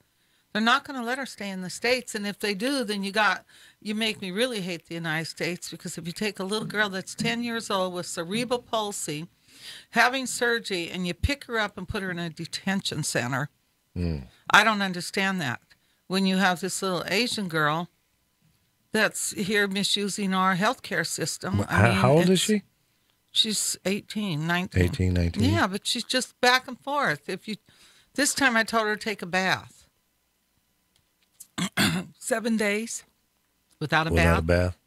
they're not going to let her stay in the States. And if they do, then you make me really hate the United States, because if you take a little girl that's 10 years old with cerebral palsy, having surgery, and you pick her up and put her in a detention center, I don't understand that. When you have this little Asian girl that's here misusing our healthcare system. How old is she? She's 18, 19. 18, 19. Yeah, but she's just back and forth. This time I told her to take a bath. 7 days without a Without a bath. bath.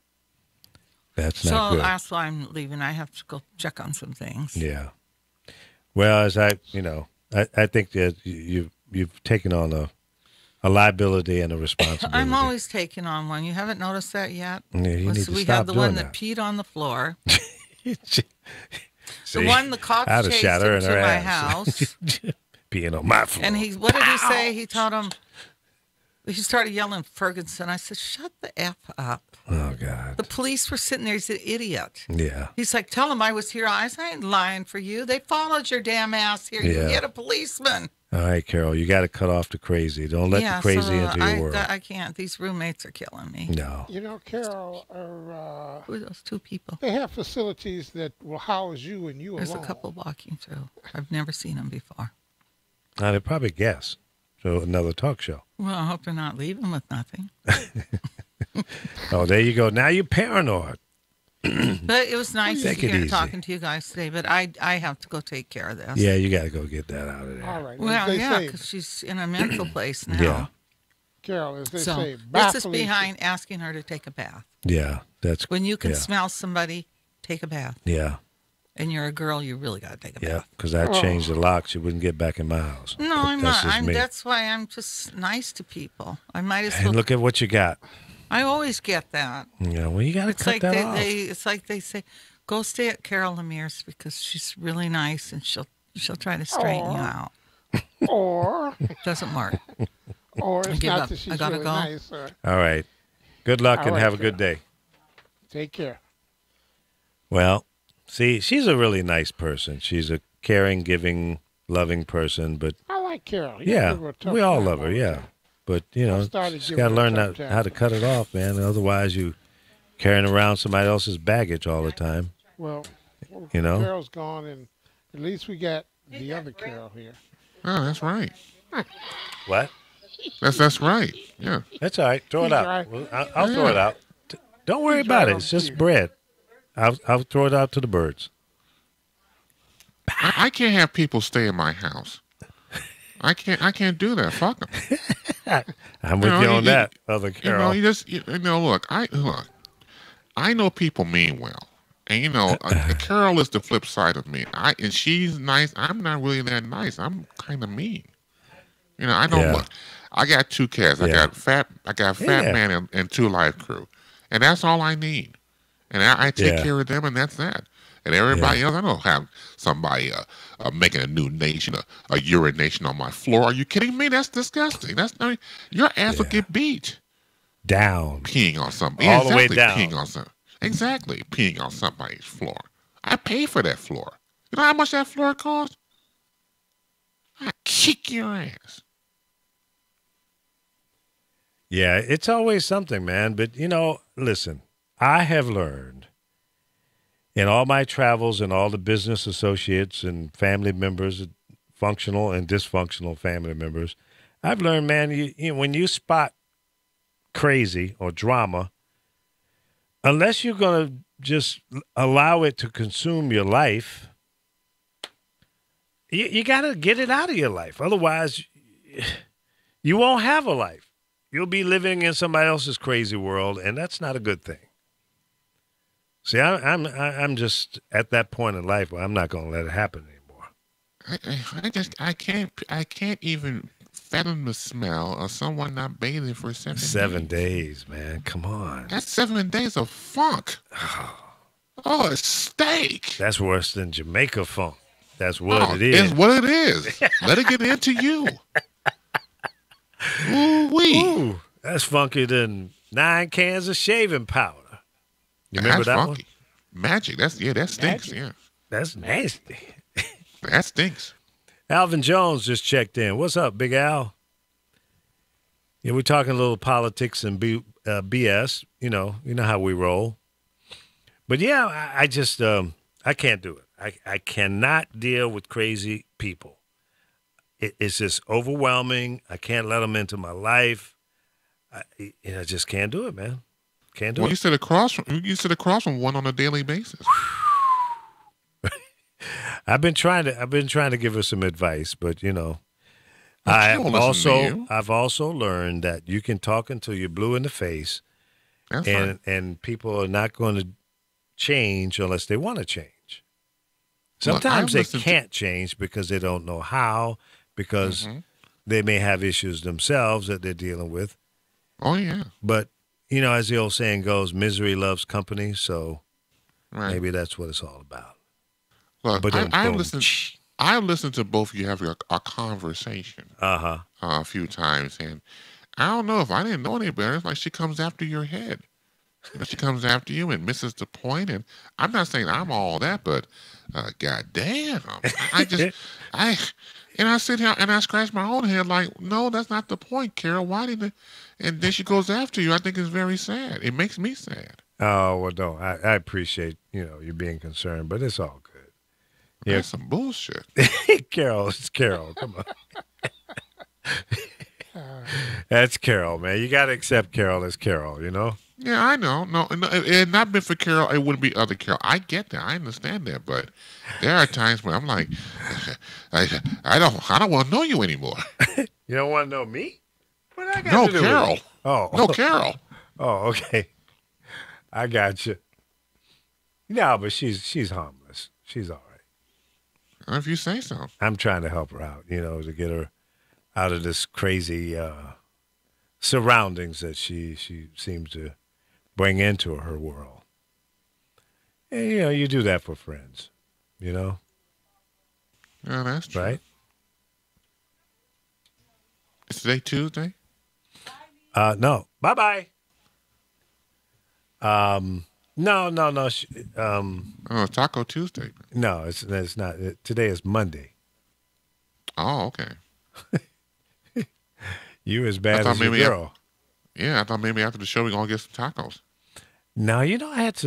That's not So good. that's why I'm leaving. I have to go check on some things. Yeah. Well, as I think that you've taken on a liability and a responsibility. I'm always taking on one. You haven't noticed that yet? Yeah, you need to we stop have the doing one that. that peed on the floor. See, The one the cops I had a chased shatter him in to her my ass. house. Peeing on my floor. And what did he say? He told him, he started yelling Ferguson. I said, shut the F up. Oh, God. The police were sitting there. He's an idiot. Yeah. He's like, tell him I was here. I ain't lying for you. They followed your damn ass here. Yeah. You hit a policeman. All right, Carol, you got to cut off the crazy. Don't let the crazy into your world. I can't. These roommates are killing me. No. You know, Carol, Who are those two people? they have facilities that will house you and you There's alone. a couple walking through. I've never seen them before. Now, they probably guess. So another talk show. Well, I hope they're not leaving with nothing. Oh, there you go. Now you're paranoid. But it was nice Take it easy. talking to you guys today. But I have to go take care of this. Yeah, you got to go get that out of there. All right. Well, as they yeah, say, because she's in a mental place now. Yeah. Carol, as they So say, this is baffling- behind asking her to take a bath. Yeah, that's When you can yeah. smell somebody, take a bath. Yeah, And you're a girl, you really got to take a yeah. bath. Because I changed the locks, you wouldn't get back in my house. No, But I'm that's not. just me. That's why I'm just nice to people. I might as well. And look at what you got. I always get that. Yeah, well, you got to It's cut like that off. it's like they say, go stay at Carol Lemire's because she's really nice and she'll try to straighten you out. Or, Doesn't work. it's give not up. that she's I gotta really go. nice. All right. Good luck All and right, have a good day. Take care. Well, see, she's a really nice person. She's a caring, giving, loving person. But I like Carol. You yeah, give her a tough we all time love her. all the Yeah, time. but you know, started she's giving got to her a learn tough how time. to cut it off, man. Otherwise, you carrying around somebody else's baggage all the time. Well, You know? Carol's gone, and at least we got the other Carol here. Oh, that's right. What? That's right. Yeah. That's all right. Throw it He's out. right. Well, I'll throw it out. Don't worry He's about right it. on It's just cue. bread. I'll throw it out to the birds. I can't have people stay in my house. I can't do that. Fuck them. I'm with you on that, other Carol. Look. I know people mean well, and Carol is the flip side of me. And she's nice. I'm not really that nice. I'm kind of mean. I don't Yeah. look. I got 2 cats. I Yeah. got fat Yeah. man and 2 live crew, and that's all I need. And I take Yeah. care of them, and that's that. And everybody else, I don't have somebody making a new nation, a urination on my floor. Are you kidding me? That's disgusting. Your ass will Yeah. get beat Down. peeing on something. All the way Exactly, down. Peeing on some. Exactly, peeing on somebody's floor. I pay for that floor. You know how much that floor costs? I kick your ass. Yeah, it's always something, man. But, listen, I have learned in all my travels and all the business associates and family members, functional and dysfunctional family members, I've learned, man, when you spot crazy or drama, unless you're going to just allow it to consume your life, you got to get it out of your life. Otherwise, you won't have a life. You'll be living in somebody else's crazy world, and that's not a good thing. See, I'm just at that point in life where I'm not going to let it happen anymore. I can't even fathom the smell of someone not bathing for 7 days. 7 days, man. Come on. That's 7 days of funk. Oh, it's steak. That's worse than Jamaica funk. That's what it is. It's what it is. Let it get into you. Ooh-wee. Ooh, that's funkier than 9 cans of shaving powder. You remember That's that funky. Magic. That stinks. Magic. Yeah, one? That's nasty. that stinks. Alvin Jones just checked in. What's up, Big Al? Yeah, we're talking a little politics and BS. You know how we roll. But yeah, I just I can't do it. I cannot deal with crazy people. It's just overwhelming. I can't let them into my life. I just can't do it, man. Can't do it. You sit across from one on a daily basis. I've been trying to give her some advice, but I've also learned that you can talk until you're blue in the face, and people are not going to change unless they want to change. Sometimes they can't change because they don't know how, because they may have issues themselves that they're dealing with. Oh yeah. But as the old saying goes, misery loves company, so maybe that's what it's all about. Look, I listened to both of you have a conversation a few times, and I don't know if I didn't know any better. It's like she comes after your head. She comes after you and misses the point. And I'm not saying I'm all that, but goddamn, I sit here and I scratch my own head like, no, that's not the point, Carol. Why didn't? And then she goes after you. I think it's very sad. It makes me sad. Oh well, no, I appreciate you being concerned, but it's all good. Yeah, that's some bullshit. Carol, it's Carol. Come on. That's Carol, man. You got to accept Carol as Carol, Yeah, I know. No, it had not been for Carol, it wouldn't be other Carol. I get that. I understand that. But there are times when I'm like, I don't want to know you anymore. You don't want to know me? What I got to do Carol. with it? Oh. No, Carol. Oh, okay. I got you. No, but she's harmless. She's all right. If you say so. I'm trying to help her out, to get her out of this crazy surroundings that she seems to bring into her world. And, you do that for friends, Yeah, that's true. Right? Is today Tuesday? No. Bye-bye. No. Taco Tuesday. No, it's not. Today is Monday. Oh, okay. You as bad as your girl. I thought maybe after the show we're gonna get some tacos. No, I had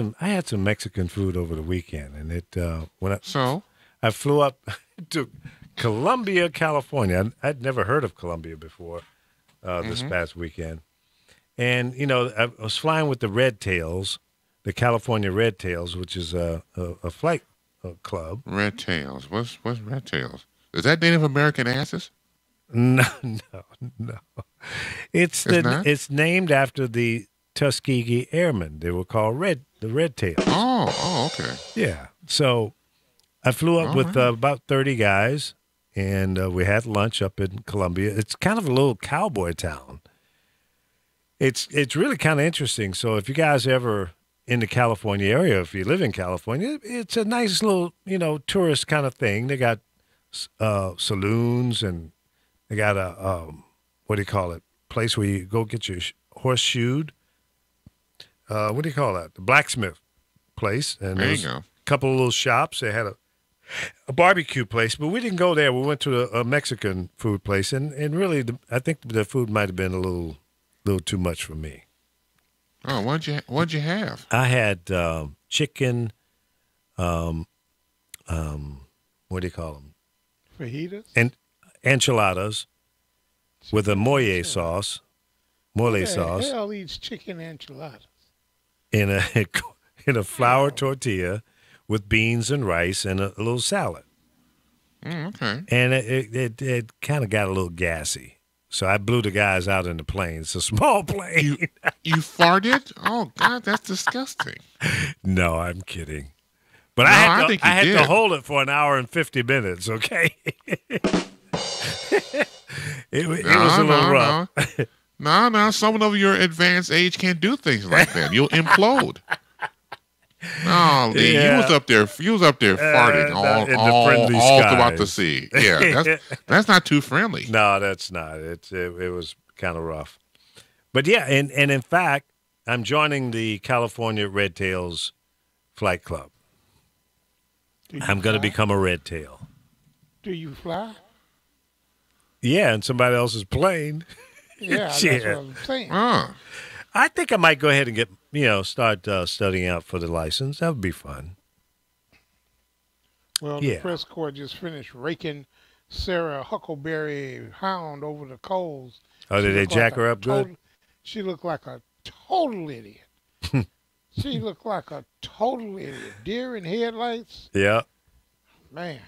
some Mexican food over the weekend, and I flew up to Columbia, California. I'd never heard of Columbia before this past weekend, and I was flying with the Red Tails. The California Red Tails, which is a flight club. Red Tails. What's Red Tails? Is that Native American asses? No. It's named after the Tuskegee Airmen. They were called the Red Tails. Oh, okay. Yeah. So I flew up with about 30 guys, and we had lunch up in Columbia. It's kind of a little cowboy town. It's really kind of interesting. So if you guys ever in the California area, if you live in California, it's a nice little, tourist kind of thing. They got saloons, and they got a, what do you call it, place where you go get your horseshoed. What do you call that? The blacksmith place. And there you go. A couple of little shops. They had a barbecue place, but we didn't go there. We went to a Mexican food place, and really, I think the food might have been a little too much for me. Oh, what'd you have? I had chicken. What do you call them? Fajitas? And enchiladas with a mole sauce. Mole sauce. Who the hell eats chicken enchiladas? In a flour tortilla with beans and rice and a little salad. Okay. And it kind of got a little gassy. So I blew the guys out in the plane. It's a small plane. You farted? Oh God, that's disgusting. No, I'm kidding. But No, I I think you had to did. hold it for an hour and 50 minutes, okay? it was a little rough. No. Someone of your advanced age can't do things like that. You'll implode. No, Lee, Yeah. you was up there farting in the all friendly throughout the skies. sea. Yeah, that's not too friendly. No, that's not. It was kind of rough. But yeah, and in fact, I'm joining the California Red Tails Flight Club. I'm going to become a Red Tail. Do you fly? Yeah, in somebody else's plane. Yeah, Shit. that's what I'm saying. I think I might go ahead and get, start studying out for the license. That would be fun. Well, Yeah. the press corps just finished raking Sarah Huckleberry Hound over the coals. Oh, did they looked jack like her a up good? total- She looked like a total idiot. She looked like a total idiot. Deer in headlights? Yeah. Man.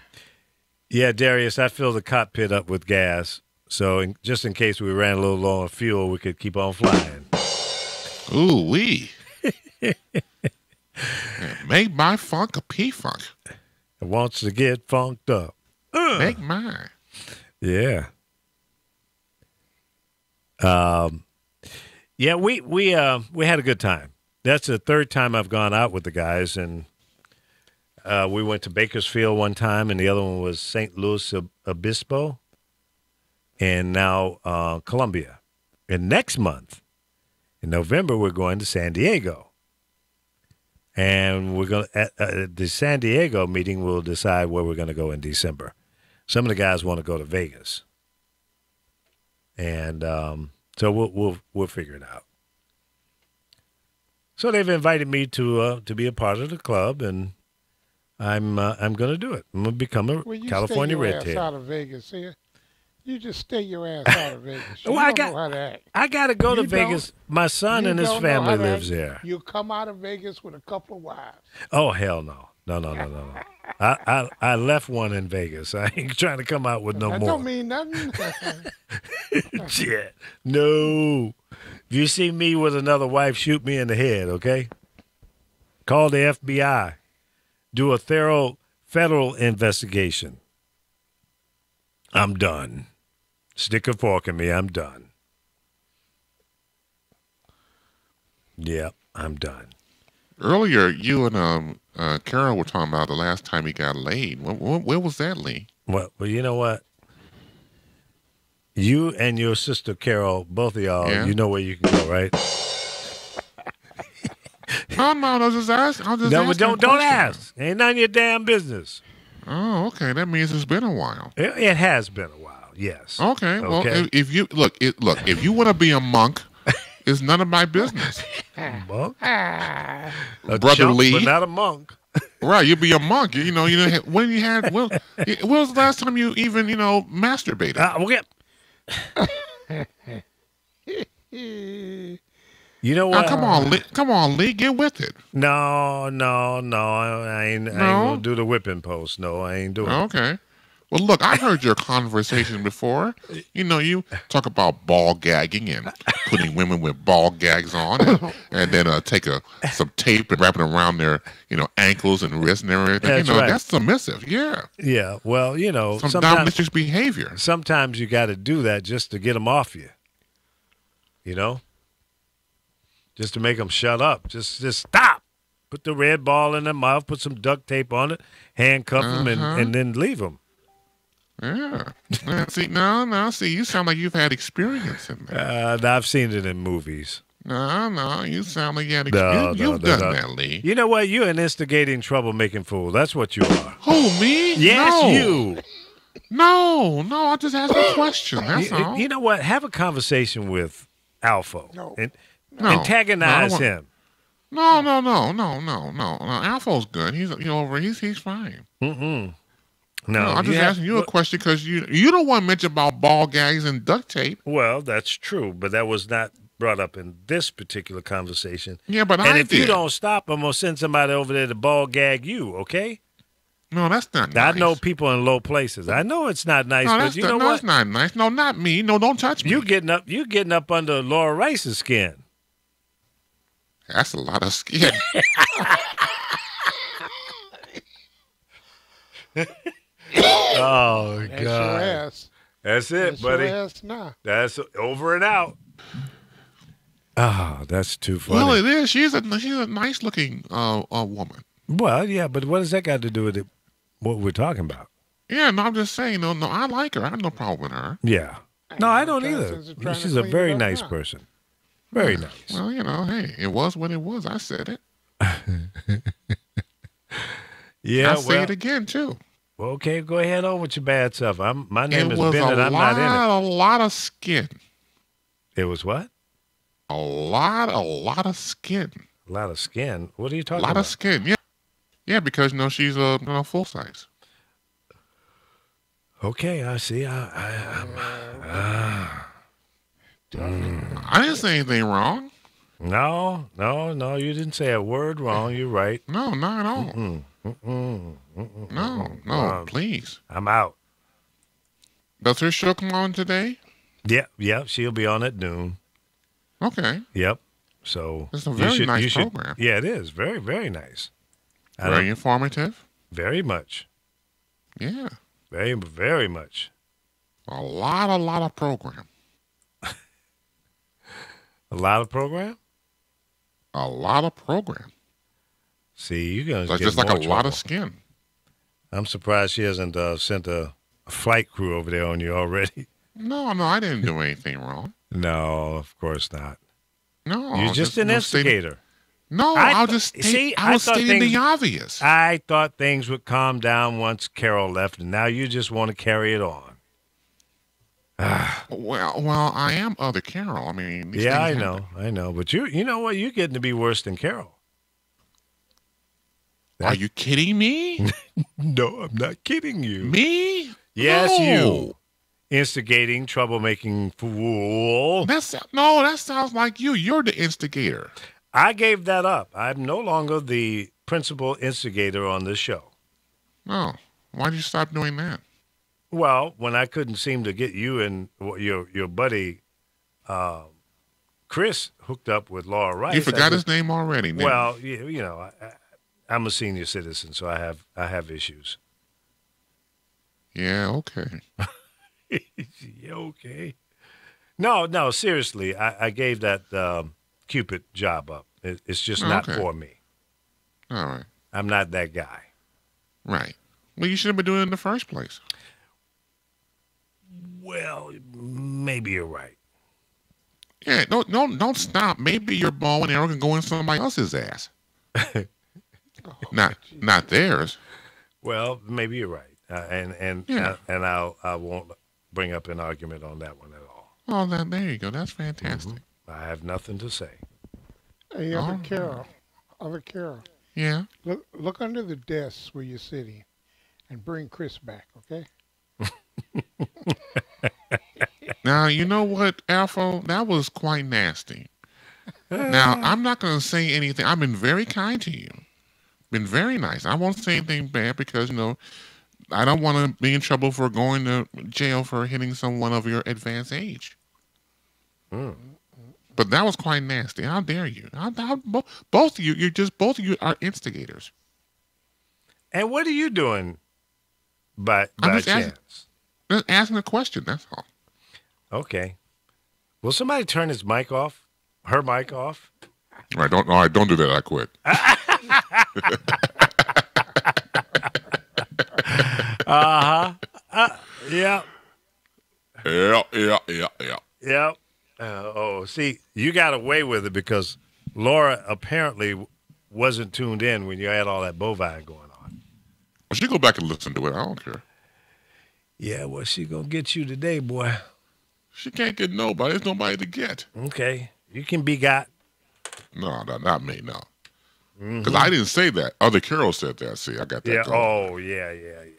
Yeah, Darius, I filled the cockpit up with gas. So just in case we ran a little low on fuel, we could keep on flying. Ooh wee. Make my funk a P-funk. It wants to get funked up. Make mine. Yeah. Yeah, we had a good time. That's the third time I've gone out with the guys, and we went to Bakersfield one time, and the other one was St. Louis Obispo, and now Columbia. And next month, in November, we're going to San Diego. And we're going at the San Diego meeting, we'll decide where we're going to go in December. Some of the guys want to go to Vegas, and so we'll figure it out. So they've invited me to be a part of the club, and I'm going to do it. I'm going to become a Well, you California stay your Red ass Tail. out of Vegas here. You just stay your ass out of Vegas. You Well, don't know how to act. I got to go to You Vegas. don't- My son You and his don't know family how to lives act. there. You come out of Vegas with a couple of wives. Oh, hell no. No. I left one in Vegas. I ain't trying to come out with no that more. don't mean nothing. Shit. No. If you see me with another wife, shoot me in the head, okay? Call the FBI. Do a thorough federal investigation. I'm done. Stick a fork in me. I'm done. Yep, I'm done. Earlier, you and Carol were talking about the last time he got laid. Where was that, Lee? Well, you know what? You and your sister Carol, both of y'all, Yeah. you know where you can go, right? No, I was just asking. No, but asking a don't question. ask. Ain't none of your damn business. Oh, okay. That means it's been a while. It has been a while, yes. Okay. Well, Okay. if you look, if you want to be a monk, it's none of my business. Monk? Ah, A Brother chump, Lee. but not a monk. Right, you'll be a monk. You know, when was the last time you even, masturbated? You know Now, what? come on, Lee, get with it. No. I ain't gonna do the whipping post. No, I ain't doing it. Okay. Well, look, I heard your conversation before. You talk about ball gagging and putting women with ball gags on, and then take some tape and wrap it around their, ankles and wrists and everything. That's right. That's submissive. Yeah, Yeah, well, some sometimes dominatrix behavior. sometimes you got to do that just to get them off you. Just to make them shut up. Just stop. Put the red ball in their mouth. Put some duct tape on it. Handcuff them and then leave them. Yeah. See, see, you sound like you've had experience in that. I've seen it in movies. No, you sound like you had No, experience. no, You've no, done no. that, Lee. You know what? You're an instigating, troublemaking fool. That's what you are. Who, me? Yes, No. you. No, I just asked a question. That's all. You know what? Have a conversation with Alpha No. and No. antagonize No, I don't him. No. Alpha's good. He's fine. No, I'm just asking you a question because you don't want to mention about ball gags and duct tape. Well, that's true, but that was not brought up in this particular conversation. Yeah, but And I if did. you don't stop, I'm gonna send somebody over there to ball gag you. Okay? No, that's not I nice. know people in low places. I know it's not nice, No, but that's you know no, what? that's not nice. No, not me. No, don't touch me. You getting up under Laura Rice's skin. That's a lot of skin. Oh That's your God. ass. That's it, That's buddy. your ass now. That's over and out. Oh, that's too funny. Well, it is. She's a nice looking woman. Well, yeah, but what does that got to do with it, what we're talking about? Yeah, no, I'm just saying. No, I like her. I have no problem with her. Yeah. No, I don't trying either. to- trying to She's a clean it very up nice now. person. Very nice. Well, hey, it was what it was. I said it. Yeah, I'll say it again too. well, okay, go ahead on with your bad stuff. My name It is was Bennett. I'm not in a lot of skin. it. It was what? A lot of skin. A lot of skin. What are you A talking lot about? of skin. Yeah, yeah, because she's full size. Okay, I see. I didn't say anything wrong. No, you didn't say a word wrong. You're right. No, not at all. No, please. I'm out. Does her show come on today? Yep, she'll be on at noon. Okay. Yep. So It's a you very should- nice you should- program. Yeah, it is. Very, very nice. I Very don't- informative. very much. Yeah. Very, very much. A lot of program. A lot of program? A lot of program. See, you're going to Like, get just like a more lot trouble. of skin. I'm surprised she hasn't sent a flight crew over there on you already. No, I didn't do anything wrong. No, of course not. No. You're just an instigator. No, I I'll th- just see, I was I thought stating things- the obvious. I thought things would calm down once Carol left, and now you just want to carry it on. Well, I am other Carol. I mean, these Yeah, I things know. happen. I know. But you know what? You're getting to be worse than Carol. Are you kidding me? No, I'm not kidding you. Me? Yes, No. you. Instigating, troublemaking fool. That sounds like you. You're the instigator. I gave that up. I'm no longer the principal instigator on this show. No. Why'd you stop doing that? Well, when I couldn't seem to get you and your buddy Chris hooked up with Laura Rice. You forgot his name already. didn't you? Well, you know, I'm a senior citizen, so I have issues. Yeah, okay. Yeah, okay. No, seriously, I gave that Cupid job up. It's just not Okay. for me. All right. I'm not that guy. Right. Well, you should have been doing it in the first place. Well, maybe you're right. Yeah, don't stop. Maybe your bow and arrow can go in somebody else's ass. Not theirs. Well, maybe you're right, and Yeah. I won't bring up an argument on that one at all. Oh, there you go. That's fantastic. I have nothing to say. Hey, Oh. other Carol, Yeah. look under the desk where you're sitting, and bring Chris back, okay? Now, you know what, Alpha? That was quite nasty. Now, I'm not going to say anything. I've been very kind to you. Been very nice. I won't say anything bad because, I don't want to be in trouble for going to jail for hitting someone of your advanced age. But that was quite nasty. How dare you? Both of you, both of you are instigators. And what are you doing by I'm just chance? Just asking a question, that's all. Okay. Will somebody turn his mic off? Her mic off? All right, don't do that. I quit. Yeah. Yeah. Yep. See, you got away with it because Laura apparently wasn't tuned in when you had all that bovine going on. Well, she go back and listen to it. I don't care. Yeah, well, she gonna get you today, boy. She can't get nobody. There's nobody to get. Okay, you can be got. No, not me, no. Because I didn't say that. Other Carol said that. See, I got that Yeah. going. Oh, yeah. Okay.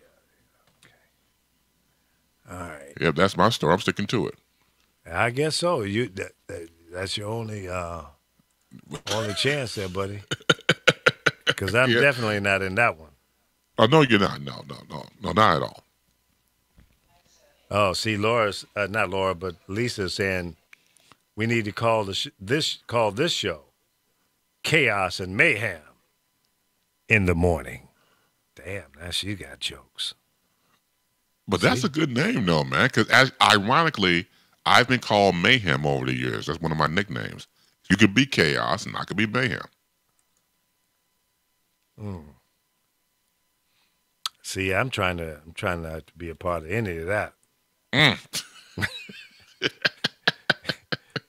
All right. Yep, that's my story. I'm sticking to it. I guess so. That's your only chance there, buddy. Because I'm Yeah. definitely not in that one. Oh no, you're not. No, not at all. Oh, see, Laura's not Laura, but Lisa's saying we need to call this show Chaos and Mayhem in the morning. Damn, now she got jokes. But that's a good name, though, man. Because ironically, I've been called Mayhem over the years. That's one of my nicknames. You could be Chaos, and I could be Mayhem. See, I'm trying not to be a part of any of that. Mm.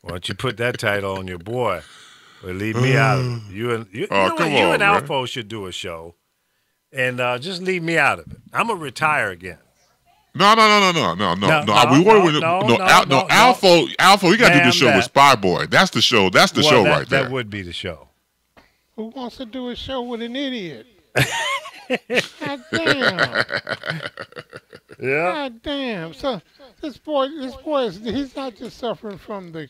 Why don't you put that title on your boy? Or leave me out of it. You and Alfo should do a show, and just leave me out of it. I'm gonna retire again. No. Alfo, you gotta do the show with Spy Boy. That's the show. That's the show right there. That would be the show. Who wants to do a show with an idiot? God damn. Yeah. God damn. So this boy he's not just suffering from the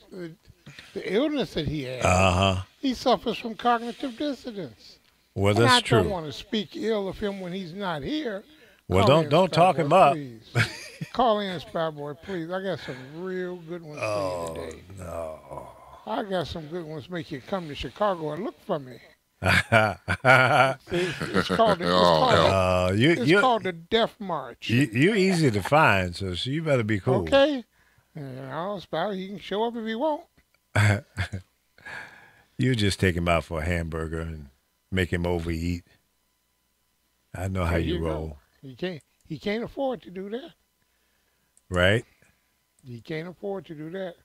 illness that he has. He suffers from cognitive dissonance. Well, and that's I true. don't want to speak ill of him when he's not here. Well, Call don't talk him up. Please. Call in, Spy Boy, please. I got some real good ones for you today. No. I got some good ones make you come to Chicago and look for me. See, it's called the Death March. You easy to find, so you better be cool. Okay. Spy, he can show up if he won't. You just take him out for a hamburger and make him overeat. I know how you roll. He can't afford to do that. Right? He can't afford to do that.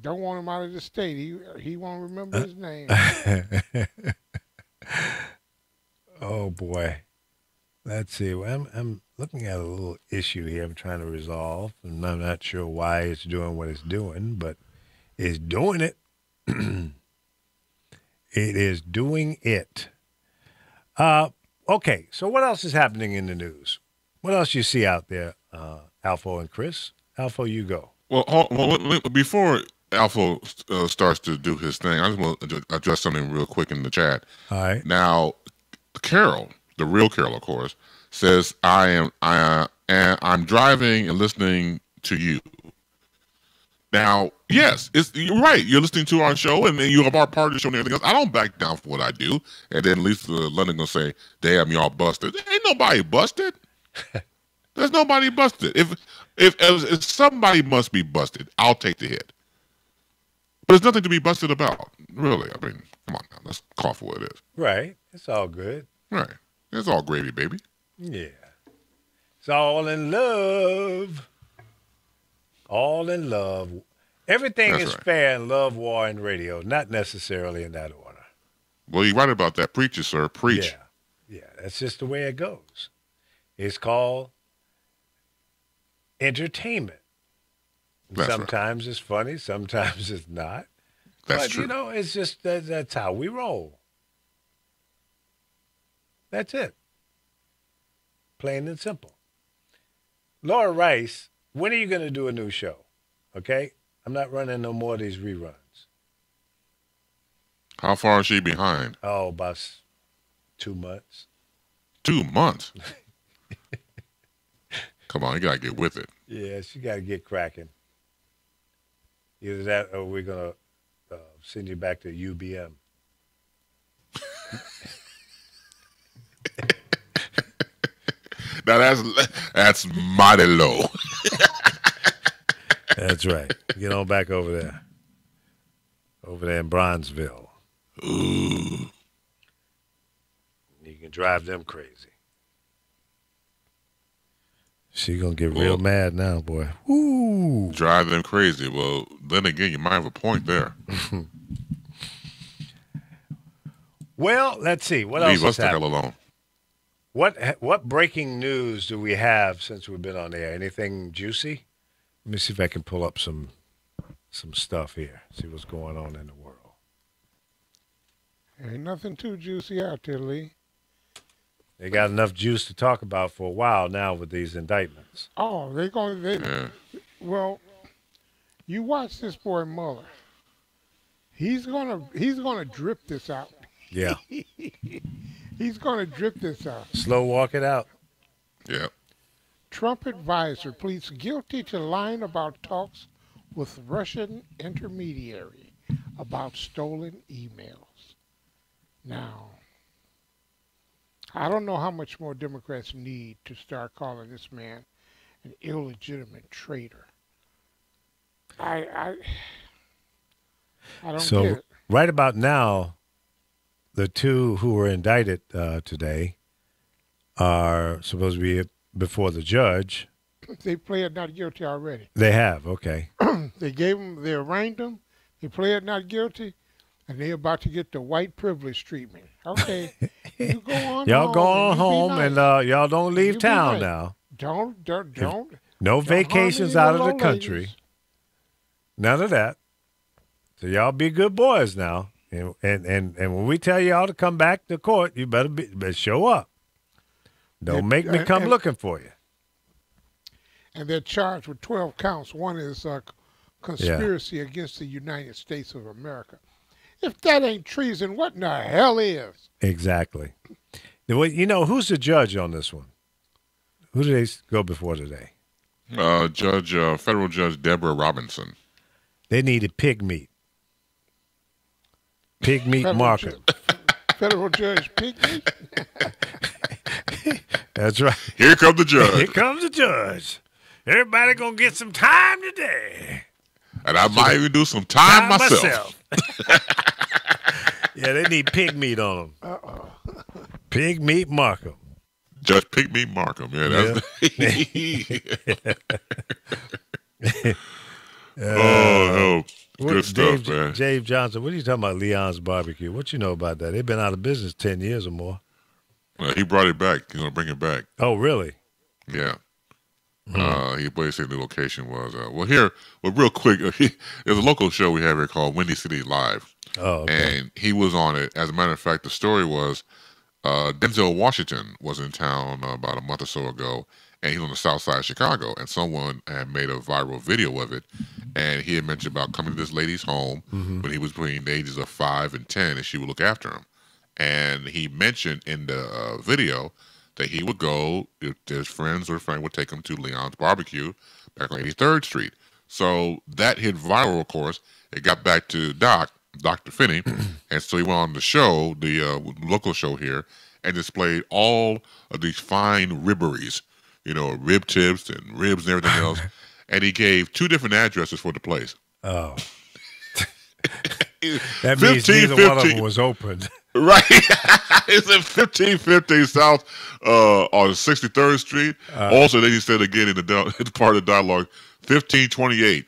Don't want him out of the state. He won't remember his name. Oh boy. Let's see. Well, I'm looking at a little issue here I'm trying to resolve, and I'm not sure why it's doing what it's doing, but it's doing it. It is doing it. Okay, so what else is happening in the news? What else you see out there, Alfo and Chris? Alfo, you go. Well, before Alpha starts to do his thing, I just want to address something real quick in the chat. All right. Now, Carol, the real Carol, of course, says, I'm driving and listening to you. Now, yes, you're right. You're listening to our show, and then you have our part of the show and everything else. I don't back down for what I do. And then Lisa London gonna say, "Damn, y'all busted." Ain't nobody busted. There's nobody busted. If somebody must be busted, I'll take the hit. But there's nothing to be busted about, really. I mean, come on now, let's call for what it is. Right. It's all good. Right. It's all gravy, baby. Yeah. It's all in love. All in love. Everything That's is right. fair in love, war, and radio, not necessarily in that order. Well, you're right about that. Preach it, sir. Preach. Yeah, that's just the way it goes. It's called entertainment. That's Sometimes it's funny, sometimes it's not. That's but, true. you know, it's just that's how we roll. That's it. Plain and simple. Laura Rice, when are you going to do a new show? Okay? I'm not running no more of these reruns. How far is she behind? Oh, about 2 months. 2 months? Come on, you got to get with it. Yeah, she got to get cracking. Either that or we're going to send you back to UBM. Now that's mighty low. That's right. Get on back over there. Over there in Bronzeville. Ooh. You can drive them crazy. She gonna get real mad now, boy. Ooh. Drive them crazy. Well, then again, you might have a point there. Well, let's see. What Leave else us is the hell happening? alone. What breaking news do we have since we've been on the air? Anything juicy? Let me see if I can pull up some stuff here. See what's going on in the world. Ain't nothing too juicy out there, Lee. They got enough juice to talk about for a while now with these indictments. Oh, Yeah. well, you watch this boy Mueller. He's gonna drip this out. Yeah. He's going to drip this out. Slow walk it out. Yeah. Trump advisor pleads guilty to lying about talks with Russian intermediary about stolen emails. Now, I don't know how much more Democrats need to start calling this man an illegitimate traitor. I don't get So it. right about now, the two who were indicted today are supposed to be before the judge. They pled not guilty already. They have, okay. They arraigned them, they pled not guilty, and they're about to get the white privilege treatment. Okay, you go on Y'all home. go on and you be home nice. and y'all don't leave You be town nice. now. Don't. No Don't harm vacations any out of the little country. ladies. None of that. So y'all be good boys now. And when we tell y'all to come back to court, you better show up. Don't make me come looking for you. And they're charged with 12 counts. One is conspiracy against the United States of America. If that ain't treason, what in the hell is? Exactly. You know, who's the judge on this one? Who do they go before today? Federal Judge Deborah Robinson. They needed pig meat. Pig meat market. Federal Judge Pinkney? That's right. Here comes the judge. Here comes the judge. Everybody gonna get some time today. And I might even do some time myself. Yeah, they need pig meat on them. Pig meat Markham. Judge Pigmeat Markham. Yeah, that's good stuff, man. Dave Johnson, what are you talking about, Leon's Barbecue? What you know about that? They've been out of business 10 years or more. He brought it back. He's gonna bring it back. Oh, really? Yeah. He basically the location was real quick. There's a local show we have here called Windy City Live. Oh, okay. And he was on it. As a matter of fact, the story was Denzel Washington was in town about a month or so ago, and he's on the south side of Chicago, and someone had made a viral video of it, and he had mentioned about coming to this lady's home when he was between the ages of 5 and 10, and she would look after him. And he mentioned in the video that he would go, if his friends or friend would take him to Leon's Barbecue back on 83rd Street. So that hit viral, of course. It got back to Dr. Finney, and so he went on the show, the local show here, and displayed all of these fine ribberies, rib tips and ribs and everything else. And he gave 2 different addresses for the place. Oh. That means neither one of them was opened. Right. It's at 1550 South on 63rd Street. Also, then he said again in the part of the dialogue, 1528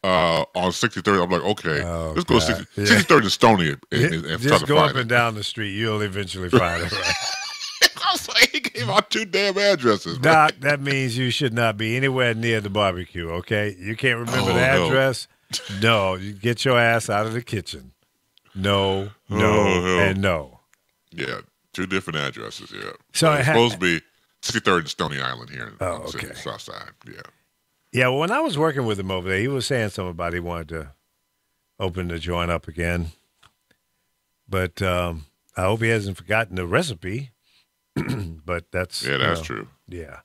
on 63rd. I'm like, okay, let's go to 63rd and Stony. And just go up and down the street. You'll eventually find it. Right? I was like, he gave out 2 damn addresses. Doc, that means you should not be anywhere near the barbecue, okay? You can't remember the address? No, you get your ass out of the kitchen. No, and no. Yeah, 2 different addresses, yeah. So it's supposed to be 63rd and Stony Island here in the city, south side, yeah. Yeah, well, when I was working with him over there, he was saying something about he wanted to open the joint up again. But I hope he hasn't forgotten the recipe. But that's true. Yeah.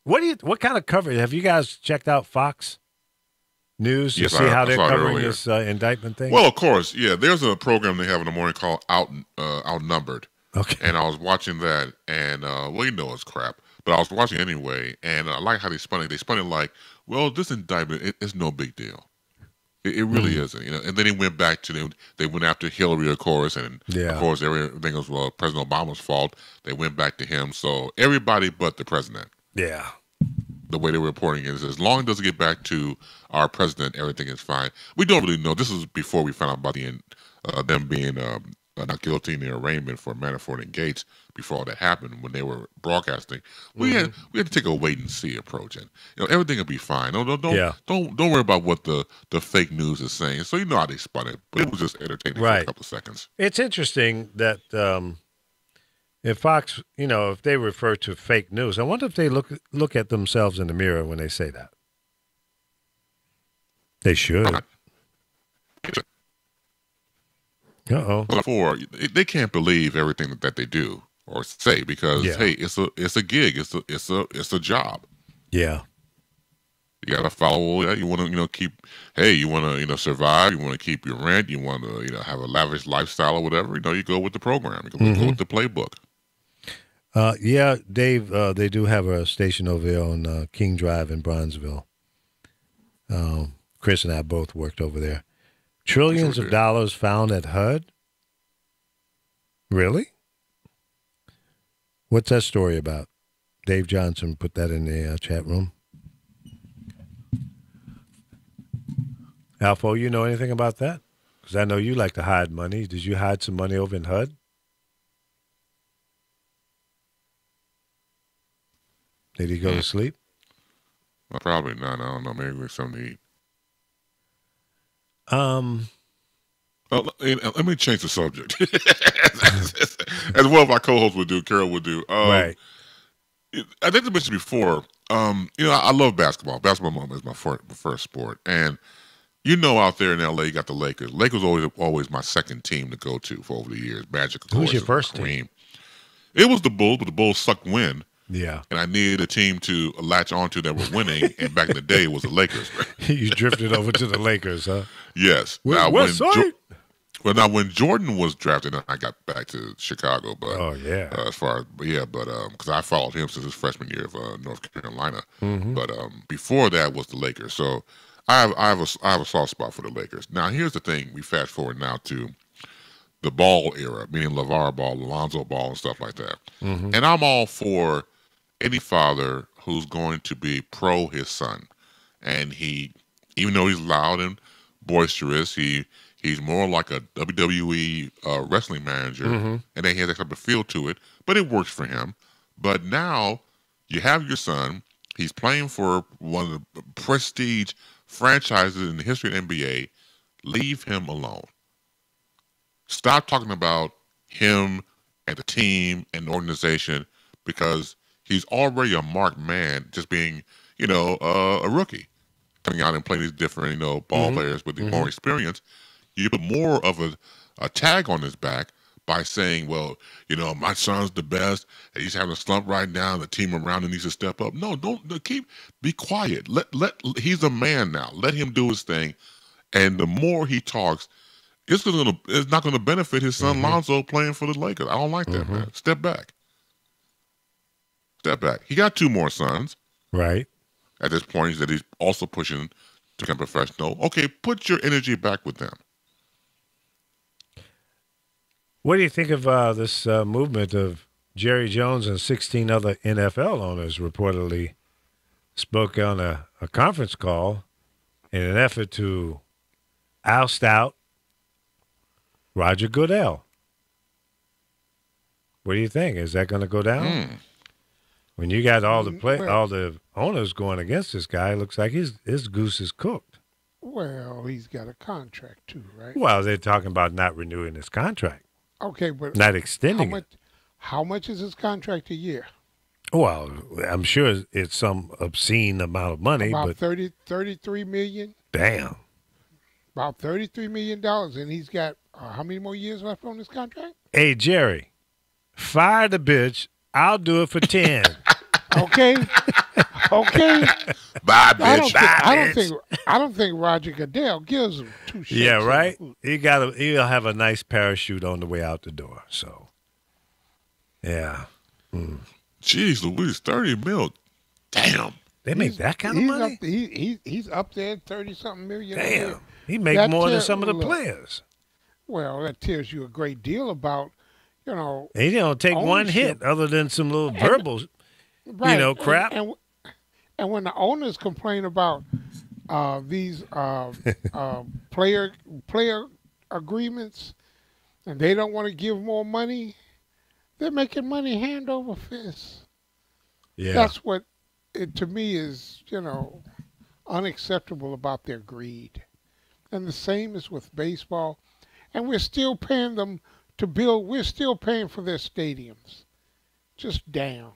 What kind of coverage have you guys checked out Fox News to see how they're covering this indictment thing? Well, of course, yeah. There's a program they have in the morning called Outnumbered. Okay. And I was watching that, and it's crap, but I was watching anyway, and I like how they spun it. They spun it like, well, this indictment it's no big deal. It really isn't, And then he went back to them. They went after Hillary, of course, and of course everything was President Obama's fault. They went back to him. So everybody but the president. Yeah. The way they were reporting it is, as long as it doesn't get back to our president, everything is fine. We don't really know. This was before we found out about them being not guilty in the arraignment for Manafort and Gates. Before all that happened, when they were broadcasting, we had to take a wait and see approach, and everything will be fine. Don't worry about what the fake news is saying. So you know how they spun it, but it was just entertaining for a couple of seconds. It's interesting that if Fox, if they refer to fake news, I wonder if they look at themselves in the mirror when they say that. They should. Uh-oh. Before they can't believe everything that they do or say because Yeah. hey, it's a gig, it's a job. Yeah. You gotta follow that. You want to keep. Hey, you want to survive. You want to keep your rent. You want to have a lavish lifestyle or whatever. You go with the program. You go with the playbook. Yeah, Dave, they do have a station over there on King Drive in Bronzeville. Chris and I both worked over there. Trillions of dollars found at HUD? Really? What's that story about? Dave Johnson put that in the chat room. Alfo, you know anything about that? Because I know you like to hide money. Did you hide some money over in HUD? Did he go to sleep? Probably not. I don't know. Maybe with something to eat. Let me change the subject. As well as my co-host would do, Carol would do. Right. I think I mentioned before. I love basketball. Basketball is my first sport, and out there in LA, you got the Lakers. Lakers always my second team to go to for over the years. Magic, of course. Who's your first team? It was the Bulls, but the Bulls sucked wind. Yeah. And I needed a team to latch onto that were winning, and back in the day, it was the Lakers. You drifted over to the Lakers, huh? Yes. West Side? Now when Jordan was drafted, I got back to Chicago. But oh yeah, because I followed him since his freshman year of North Carolina. Mm-hmm. But before that was the Lakers. So I have a soft spot for the Lakers. Now here's the thing: we fast forward now to the Ball era, meaning LeVar Ball, Lonzo Ball, and stuff like that. Mm-hmm. And I'm all for any father who's going to be pro his son, and even though he's loud and boisterous, he's more like a WWE wrestling manager, and then he has that type of feel to it. But it works for him. But now you have your son. He's playing for one of the prestige franchises in the history of the NBA. Leave him alone. Stop talking about him and the team and the organization because he's already a marked man, just being, a rookie, coming out and playing these different, ball players with more experience. You put more of a tag on his back by saying, well, my son's the best, and he's having a slump right now, and the team around him needs to step up. No, be quiet. He's a man now. Let him do his thing. And the more he talks, it's not going to benefit his son Lonzo playing for the Lakers. I don't like that, man. Step back. He got 2 more sons. Right. At this point, that he's also pushing to become professional. Okay, put your energy back with them. What do you think of this movement of Jerry Jones and 16 other NFL owners reportedly spoke on a conference call in an effort to oust out Roger Goodell? What do you think? Is that going to go down? When you got all the owners going against this guy, it looks like his goose is cooked. Well, he's got a contract too, right? Well, they're talking about not renewing his contract. Okay, but not extending it. How much is his contract a year? Well, I'm sure it's some obscene amount of money. About but 33 million. Damn. About $33 million, and he's got how many more years left on his contract? Hey, Jerry, fire the bitch. I'll do it for 10. Okay. Bye, bitch. I don't think Roger Goodell gives him 2 shits. Yeah, right. He'll have a nice parachute on the way out the door. So, yeah. Jeez Louise, 30 mil. Damn. They make that kind of money? He's up there 30-something million. Damn. He makes more than some of the players. Well, that tells you a great deal about, He don't take ownership. one hit other than some little verbal, crap. And when the owners complain about these player agreements, and they don't want to give more money, they're making money hand over fist. Yeah. That's what, to me, is, unacceptable about their greed. And the same is with baseball. And we're still paying them to build. We're still paying for their stadiums. Just damn.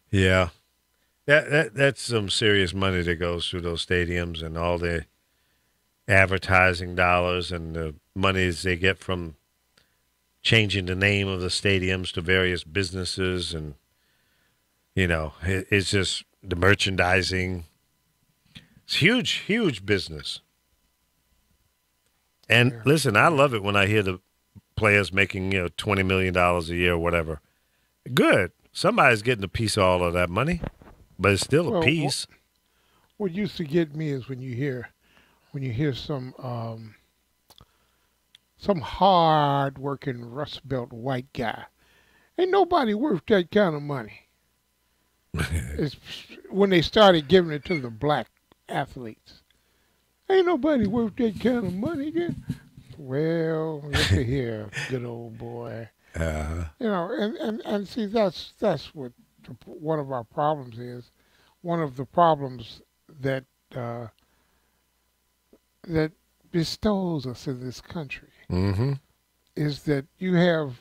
Yeah. That's some serious money that goes through those stadiums and all the. advertising dollars and the monies they get from changing the name of the stadiums to various businesses, and it's just the merchandising. It's huge business. And listen, I love it when I hear the players making $20 million a year or whatever. Good, somebody's getting a piece of all of that money, but it's still a piece. What used to get me is when you hear some hard working Rust Belt white guy. Ain't nobody worth that kind of money. It's when they started giving it to the black athletes. Ain't nobody worth that kind of money then. Well, look at here, good old boy. And see, that's what one of our problems is. One of the problems that that bestows us in this country is that you have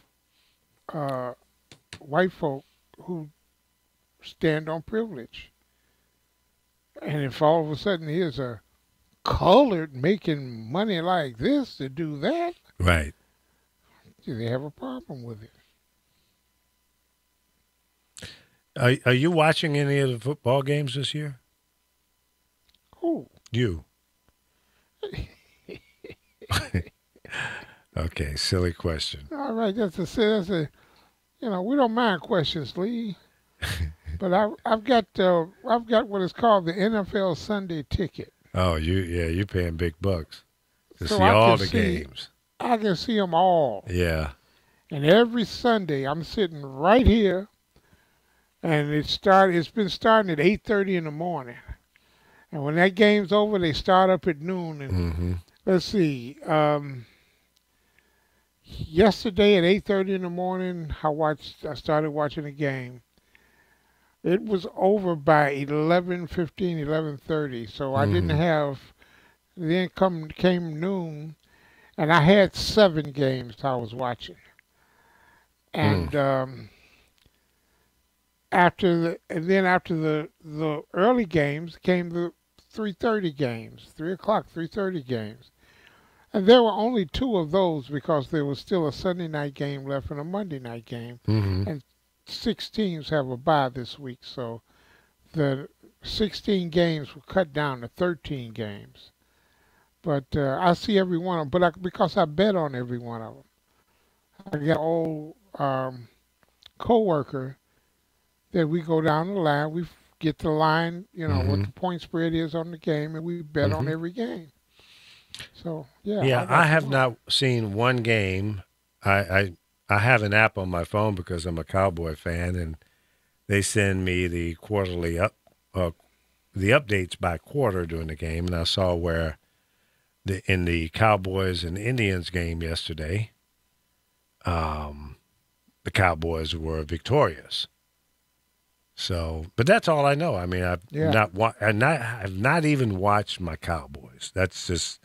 white folk who stand on privilege. And if all of a sudden here's a colored making money like this to do that, right? They have a problem with it. Are you watching any of the football games this year? Who? You. Okay, silly question. All right, that's a we don't mind questions, Lee. But I've got what is called the NFL Sunday Ticket. Oh, you're paying big bucks to so see all the games. I can see them all. Yeah. And every Sunday I'm sitting right here, and it's been starting at 8:30 in the morning. And when that game's over, they start up at noon. And let's see. Yesterday at 8:30 in the morning, I started watching the game. It was over by 11:15, 11:30. So I didn't have. Then came noon, and I had 7 games I was watching. And after the early games came the 3:30 games, 3 o'clock, 3:30 games. And there were only 2 of those because there was still a Sunday night game left and a Monday night game. And 6 teams have a bye this week, so the 16 games were cut down to 13 games. But I see every one of them, because I bet on every one of them. I got an old co-worker that we go down the line, we get the line, what the point spread is on the game, and we bet on every game. So, yeah. Yeah, I have not seen one game. I have an app on my phone because I'm a Cowboy fan, and they send me the quarterly the updates by quarter during the game, and I saw where in the Cowboys and Indians game yesterday, the Cowboys were victorious. So, but that's all I know. I mean, I've not even watched my Cowboys. That's just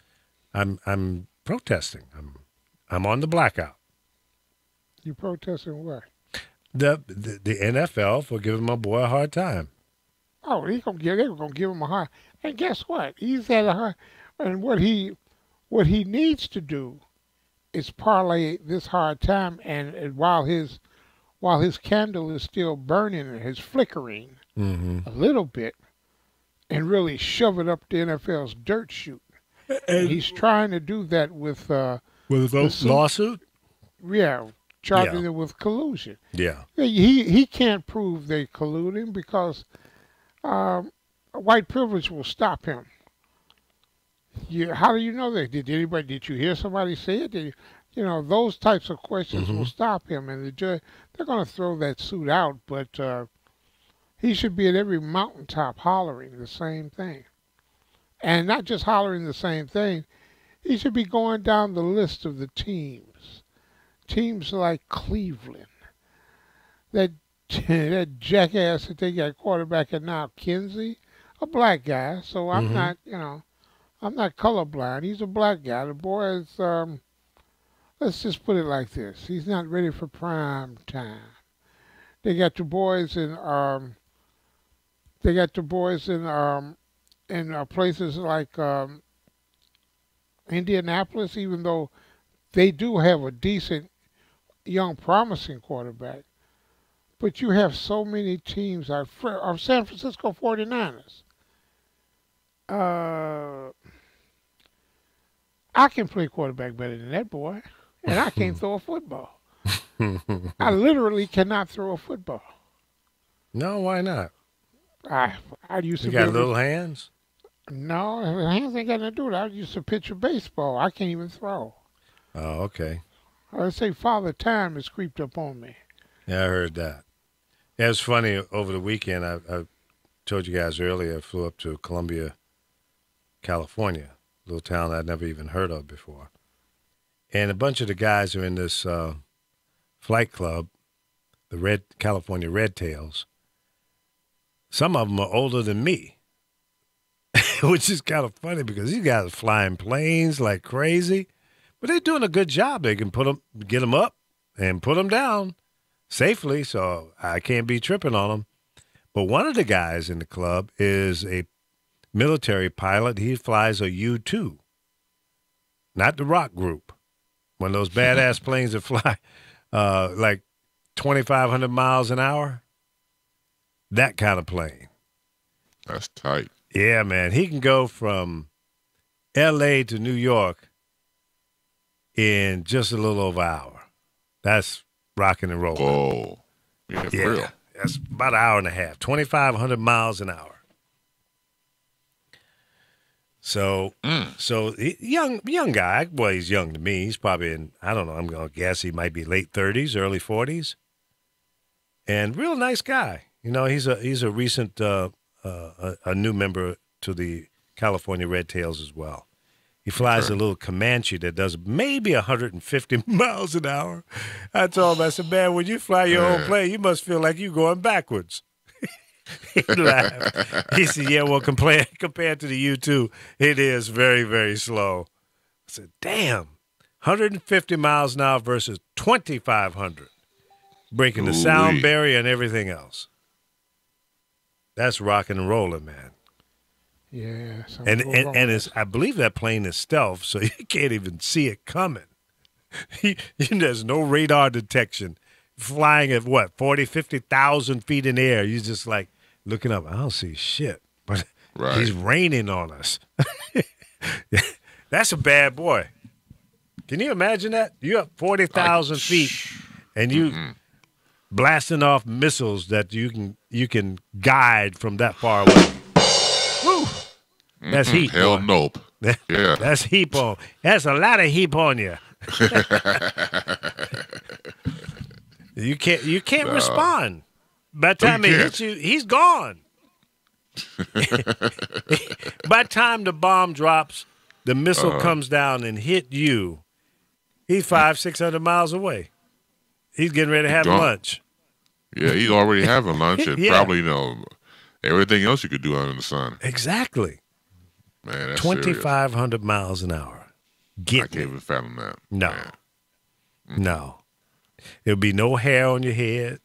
I'm protesting. I'm on the blackout. You protesting what? The NFL for giving my boy a hard time. Oh, they were gonna give him a hard. And guess what? He's had a hard. And what he needs to do is parlay this hard time, and while his candle is still burning and is flickering a little bit, and really shove it up the NFL's dirt chute. And he's trying to do that with a lawsuit. Yeah, charging them with collusion. Yeah, he can't prove they collude him because white privilege will stop him. How do you know that? Did you hear somebody say it? Those types of questions will stop him, and the judge, they're going to throw that suit out. But he should be at every mountaintop hollering the same thing. And not just hollering the same thing, he should be going down the list of the teams. Teams like Cleveland. That jackass that they got quarterbacking now, Kinsey, a black guy. So I'm not, I'm not colorblind. He's a black guy. The boy is, let's just put it like this. He's not ready for prime time. They got the boys in, in places like Indianapolis, even though they do have a decent, young, promising quarterback, but you have so many teams. Our San Francisco 49ers. I can play quarterback better than that boy, and I can't throw a football. I literally cannot throw a football. No, why not? I used to You be got able to- little hands? No, hands ain't got nothing to do with it. I used to pitch a baseball. I can't even throw. Oh, okay. I say Father Time has creeped up on me. Yeah, I heard that. Yeah, it's funny. Over the weekend, I told you guys earlier, I flew up to Columbia, California, a little town I'd never even heard of before. And a bunch of the guys are in this flight club, the California Red Tails. Some of them are older than me, which is kind of funny because these guys are flying planes like crazy, but they're doing a good job. They can get them up and put them down safely, so I can't be tripping on them. But one of the guys in the club is a military pilot. He flies a U-2, not the rock group. One of those badass planes that fly like 2,500 miles an hour. That kind of plane. That's tight. Yeah, man. He can go from L.A. to New York in just a little over an hour. That's rocking and rolling. Oh, yeah, for real. That's about an hour and a half, 2,500 miles an hour. So, young guy. Well, he's young to me. He's probably in, I don't know, I'm going to guess he might be late 30s, early 40s. And real nice guy. You know, he's a recent, a new member to the California Red Tails as well. He flies a little Comanche that does maybe 150 miles an hour. I told him, I said, man, when you fly your own plane, you must feel like you're going backwards. He laughed. He said, yeah, well, compared to the U-2, it is very, very slow. I said, damn, 150 miles an hour versus 2,500, breaking the sound barrier and everything else. That's rocking and rolling, man. Yeah. And it's, I believe that plane is stealth, so you can't even see it coming. There's no radar detection. Flying at, 40, 50,000 feet in the air. You're just like looking up. I don't see shit. But he's raining on us. That's a bad boy. Can you imagine that? You're up 40,000 feet, and you blasting off missiles that you can guide from that far away. Woo! That's heat. Hell boy. nope. Yeah. That's heap on. That's a lot of heap on you. You can't respond. By the time he hits you, he's gone. By the time the bomb drops, the missile comes down and hit you. He's 500-600 miles away. He's getting ready to have lunch. Yeah, he's already having lunch and Yeah. probably, everything else you could do under the sun. Exactly. Man, that's 2,500 miles an hour. I Get can't even fathom that. No. Man. No. There'll be no hair on your head.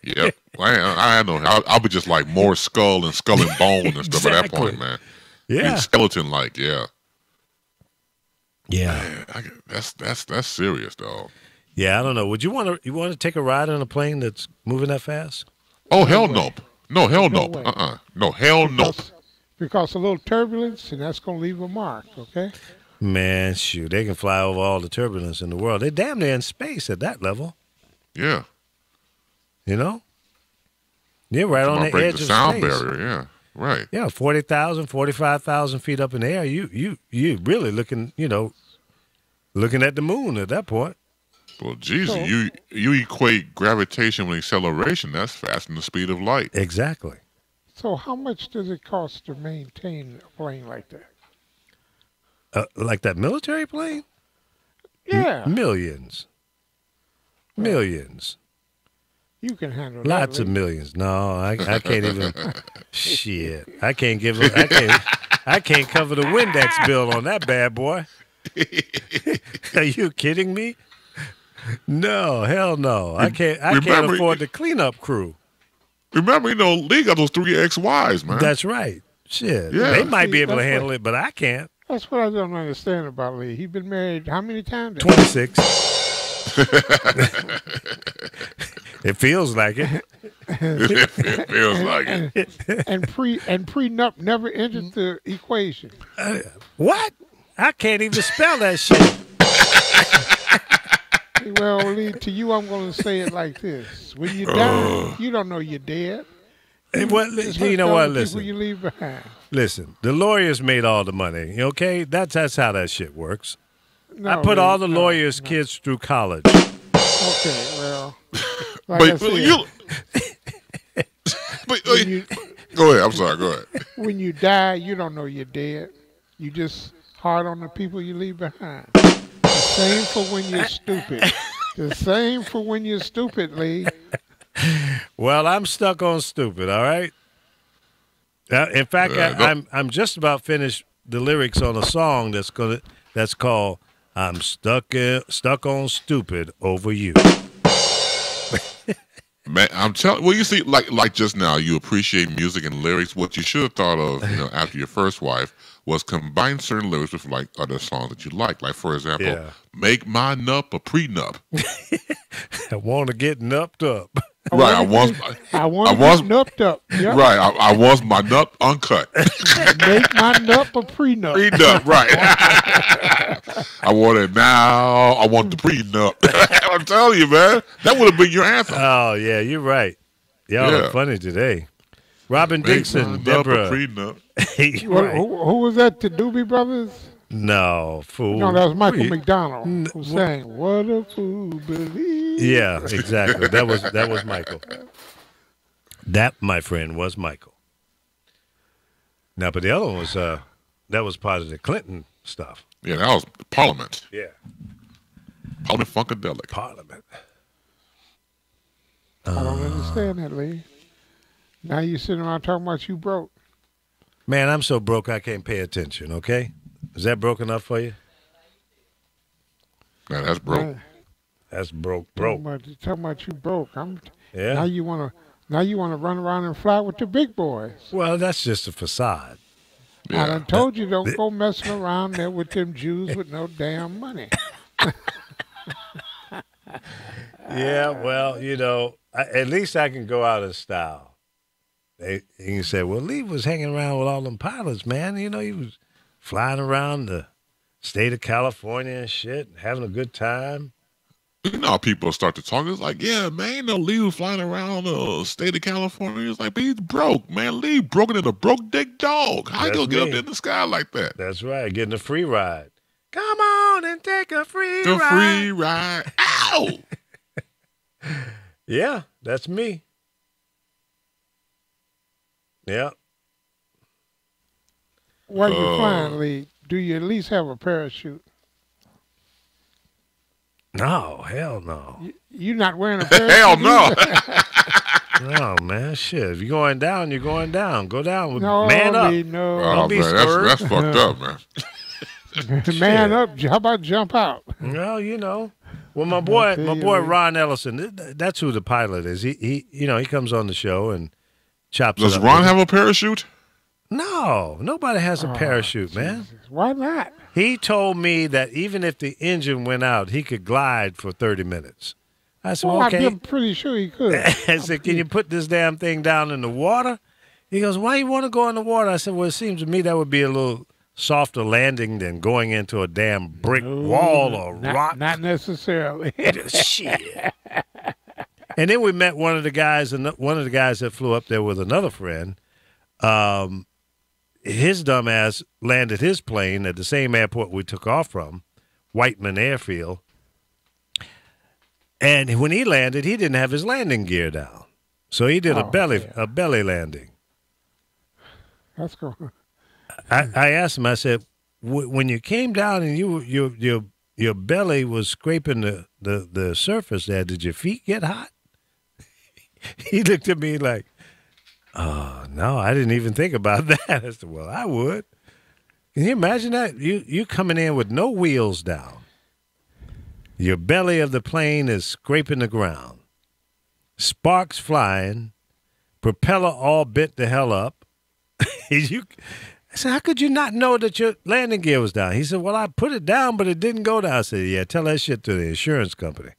Yep. I know. I'll be just like more skull and bone and stuff at that Exactly. point, man. Yeah. Skeleton-like, yeah. Yeah. Man, that's serious, dog. Yeah, I don't know. Would you want to take a ride on a plane that's moving that fast? Oh, hell nope. No, hell No nope. way. No, hell nope. Because a little turbulence, and that's going to leave a mark, okay? Man, shoot, they can fly over all the turbulence in the world. They're damn near in space at that level. Yeah. You know? You're right on the break edge the of sound space. barrier, yeah. Right. Yeah, 40,000, 45,000 feet up in the air. You really looking at the moon at that point. Well, geez, So- you equate gravitation with acceleration. That's faster than the speed of light. Exactly. So how much does it cost to maintain a plane like that? Like that military plane? Yeah, Millions. Millions. you can handle Lots that. of millions. No, I can't even. Shit, I can't give. I can't cover the Windex bill on that bad boy. Are you kidding me? No, hell no. I can't Remember- afford the cleanup crew. Remember, Lee got those 3 XYs, man. That's right. Shit, Yeah. they might be See, able to that's handle what- it, but I can't. That's what I don't understand about Lee. He's been married how many times? 26. It feels like it. It feels like it. And prenup never entered the equation. What? I can't even spell that shit. Well, Lee, to you, I'm going to say it like this: when you die, you don't know you're dead. You know what? People you leave behind. Listen, the lawyers made all the money. Okay, that's how that shit works. No, I put Lee, all the no, lawyers' no. kids through college. Okay, well, like I But said, you. But, go ahead. I'm sorry. Go ahead. when you die, you don't know you're dead. You just hard on the people you leave behind. The same for when you're stupid. The same for when you're stupid, Lee. Well, I'm stuck on stupid. All right. In fact, I'm just about finished the lyrics on a song that's called "I'm Stuck on Stupid Over You." Man, I'm telling. Well, you see, like just now, you appreciate music and lyrics. What you should have thought of, after your first wife, was combine certain lyrics with like other songs that you like. Like for example, "Make My Nup a Prenup." I want to get nupped up. Right, I want nupped up. Yep. Right, I want my nut uncut. Make my nup a prenup. Prenup, right. I want it now. I want the prenup. I'm telling you, man, that would have been your anthem. Oh yeah, you're right. Y'all are funny today. Robin Dixon, Deborah. Prenup. Right. Who was that? The Doobie Brothers? No, fool. No, that was Michael McDonald who sang "What a Fool Believes." Yeah, exactly. That was Michael. That, my friend, was Michael. Now, but the other one was that was part of the Clinton stuff. Yeah, that was Parliament. Yeah, Parliament Funkadelic. Parliament. I don't understand that, Lee. Now you sitting around talking about you broke. Man, I'm so broke I can't pay attention. Okay, is that broke enough for you? Man, that's broke. That's broke. Talking about you broke. Yeah. Now you wanna run around and fly with the big boys. Well, that's just a facade. Yeah. I done told you don't go messing around there with them Jews with no damn money. Yeah, well, at least I can go out in style. You can say, well, Lee was hanging around with all them pilots, man. He was flying around the state of California and shit, having a good time. You know how people start to talk. It's like, yeah, man, Lee was flying around the state of California. It's like, but he's broke, man. Lee broken in a broke dick dog. How you gonna get up there in the sky like that? That's right, getting a free ride. Come on and take a free ride. The free ride. Ow! Yeah, that's me. Yeah. While you're flying, Lee, do you at least have a parachute? No, hell no. You're not wearing a parachute? Hell no. No, man, shit. If you're going down, you're going down. Go down with No, man up. Lee, no. Oh, be man, scared. that's fucked up, man. Man up. How about jump out? Well, Well, my boy Ron Ellison, that's who the pilot is. He comes on the show and chops Does it up. Ron have a parachute? No, nobody has a parachute, man. Why not? He told me that even if the engine went out, he could glide for 30 minutes. I said, well, okay. I'm pretty sure he could. I said, can you put this damn thing down in the water? He goes, why you want to go in the water? I said, well, it seems to me that would be a little softer landing than going into a damn brick wall or rock. Not necessarily. Shit. And then we met one of the guys that flew up there with another friend. His dumb ass landed his plane at the same airport we took off from, Whiteman Airfield. And when he landed, he didn't have his landing gear down. So he did a belly landing. That's cool. I asked him, I said, when you came down and your belly was scraping the surface there, did your feet get hot? He looked at me like, oh, no, I didn't even think about that. I said, well, I would. Can you imagine that? You coming in with no wheels down. Your belly of the plane is scraping the ground. Sparks flying. Propeller all bit the hell up. I said, how could you not know that your landing gear was down? He said, well, I put it down, but it didn't go down. I said, yeah, tell that shit to the insurance company.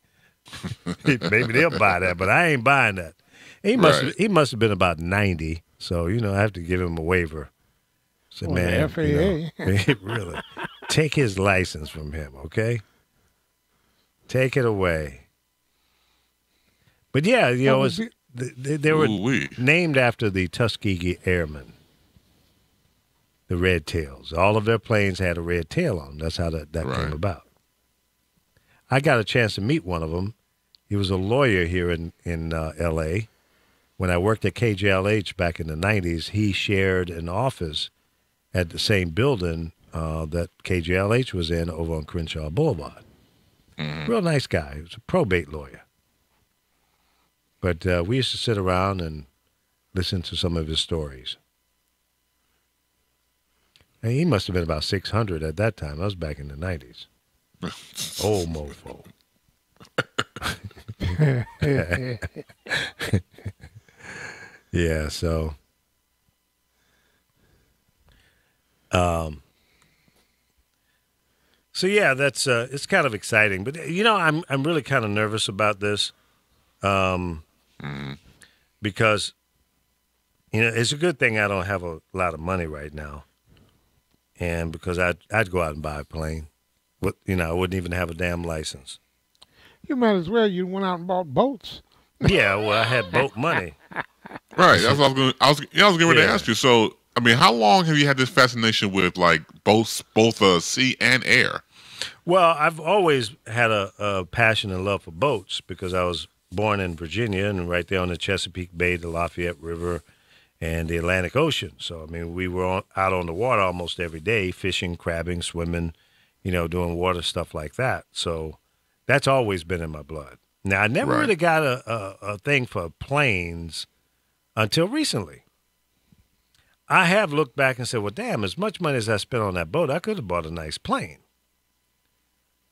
Maybe they'll buy that, but I ain't buying that. He must have been about 90, so, I have to give him a waiver. I said, man, FAA. really, take his license from him, okay? Take it away. But, yeah, they were named after the Tuskegee Airmen. The red tails. All of their planes had a red tail on them. That's how that came about. I got a chance to meet one of them. He was a lawyer here in L.A. When I worked at KJLH back in the 90s, he shared an office at the same building that KJLH was in over on Crenshaw Boulevard. Real nice guy. He was a probate lawyer. But we used to sit around and listen to some of his stories. And he must have been about 600 at that time. I was back in the 90s. Old mofo. Yeah, so. So yeah, that's it's kind of exciting, but I'm really kind of nervous about this, because it's a good thing I don't have a lot of money right now. And because I'd go out and buy a plane. But, I wouldn't even have a damn license. You might as well. You went out and bought boats. Yeah, well, I had boat money. Right. That's what I was getting ready to ask you. So, I mean, how long have you had this fascination with, like, both sea and air? Well, I've always had a passion and love for boats because I was born in Virginia and right there on the Chesapeake Bay, the Lafayette River, and the Atlantic Ocean. So, I mean, we were out on the water almost every day, fishing, crabbing, swimming, doing water stuff like that. So that's always been in my blood. Now, I never really got a thing for planes until recently. I have looked back and said, well, damn, as much money as I spent on that boat, I could have bought a nice plane.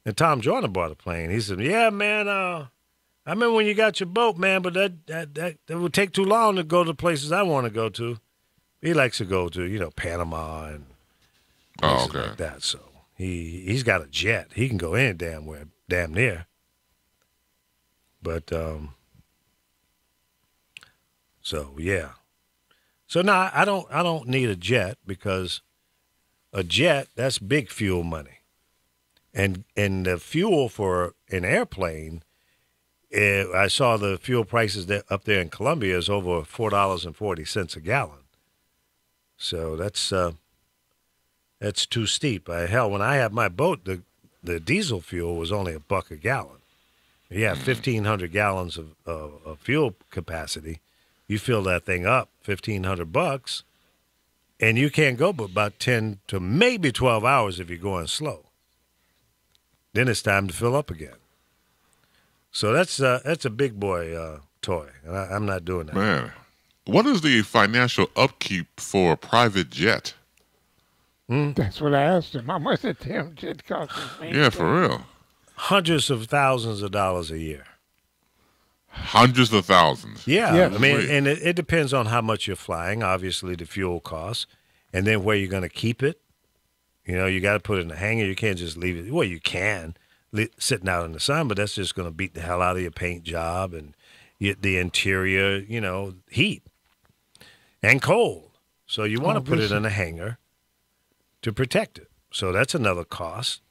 And Tom Joyner bought a plane. He said, yeah, man, I remember when you got your boat, man, but that would take too long to go to places I want to go to. He likes to go to, Panama and places like that. So he's got a jet. He can go any damn near. But so yeah. So now I don't need a jet because a jet, that's big fuel money. And the fuel for an airplane, I saw the fuel prices up there in Colombia is over $4.40 a gallon. So that's too steep. Hell, when I had my boat, the diesel fuel was only $1 a gallon. You have 1,500 gallons of fuel capacity. You fill that thing up, $1,500, and you can't go but about 10 to maybe 12 hours if you're going slow. Then it's time to fill up again. So that's a big boy toy, and I'm not doing that. Man, what is the financial upkeep for a private jet? That's what I asked him. How much that damn jet cost? Yeah, for real. Hundreds of thousands of dollars a year. Hundreds of thousands. Yeah, Yes. I mean, and it depends on how much you're flying. Obviously, the fuel costs, and then where you're going to keep it. You got to put it in a hangar. You can't just leave it. Well, you can sitting out in the sun, but that's just going to beat the hell out of your paint job and the interior. Heat and cold. So you want to put it in a hangar to protect it. So that's another cost.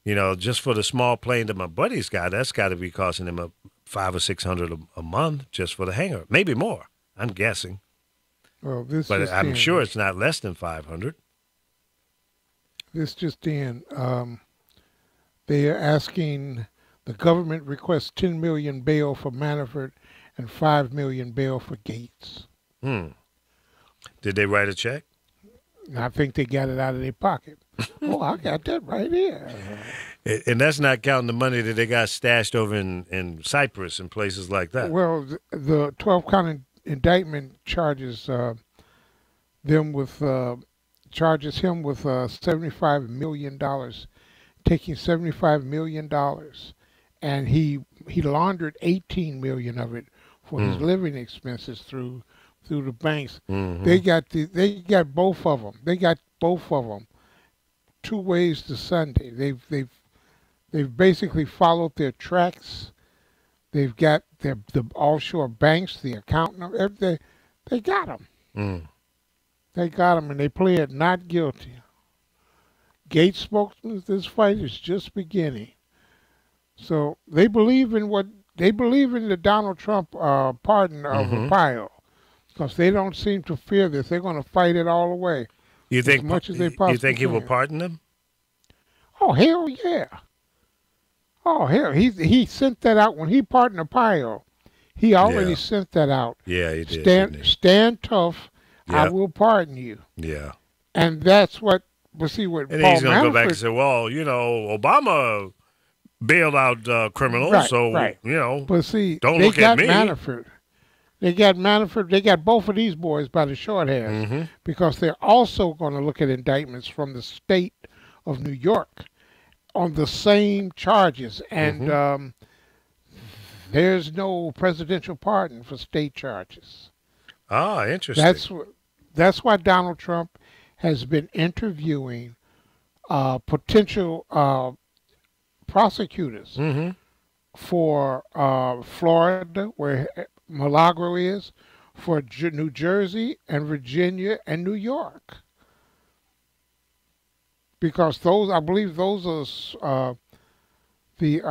Just for the small plane that my buddy's got, that's got to be costing him $500 or $600 a month just for the hangar, maybe more. I'm guessing, but I'm sure it's not less than $500. This just in. They are asking the government requests $10 million bail for Manafort and $5 million bail for Gates. Did they write a check? I think they got it out of their pocket. Oh, I got that right here. And that's not counting the money that they got stashed over in Cyprus and places like that. Well, the 12-count indictment charges him with $75 million, taking $75 million, and he laundered $18 million of it for his living expenses through through the banks. Mhm. They got both of them. They got both of them. Two ways to Sunday. They've basically followed their tracks. They've got the offshore banks, the accountant, everything. They got them. Mm. They got them, and they pled not guilty. Gates spokesman, this fight is just beginning. So they believe in the Donald Trump pardon of Arpaio, because they don't seem to fear this. They're going to fight it all away. You think as much as they you possibly think he will can. pardon them? Oh hell yeah! Oh hell, he sent that out when he pardoned Arpaio. He already Yeah. sent that out. Yeah, he did. didn't he? Stand tough. I Yep. will pardon you. Yeah. And that's what. But see what And Paul he's going to go back and Manafort. say, well, Obama bailed out criminals, Right, so, right. But see, don't they look got at me. Manafort. They got Manafort. They got both of these boys by the short hairs Mm-hmm. because they're also going to look at indictments from the state of New York on the same charges. And Mm-hmm. there's no presidential pardon for state charges. Ah, interesting. That's why Donald Trump has been interviewing potential prosecutors Mm-hmm. for Florida, where Milagro is, for New Jersey and Virginia and New York. Because I believe those are the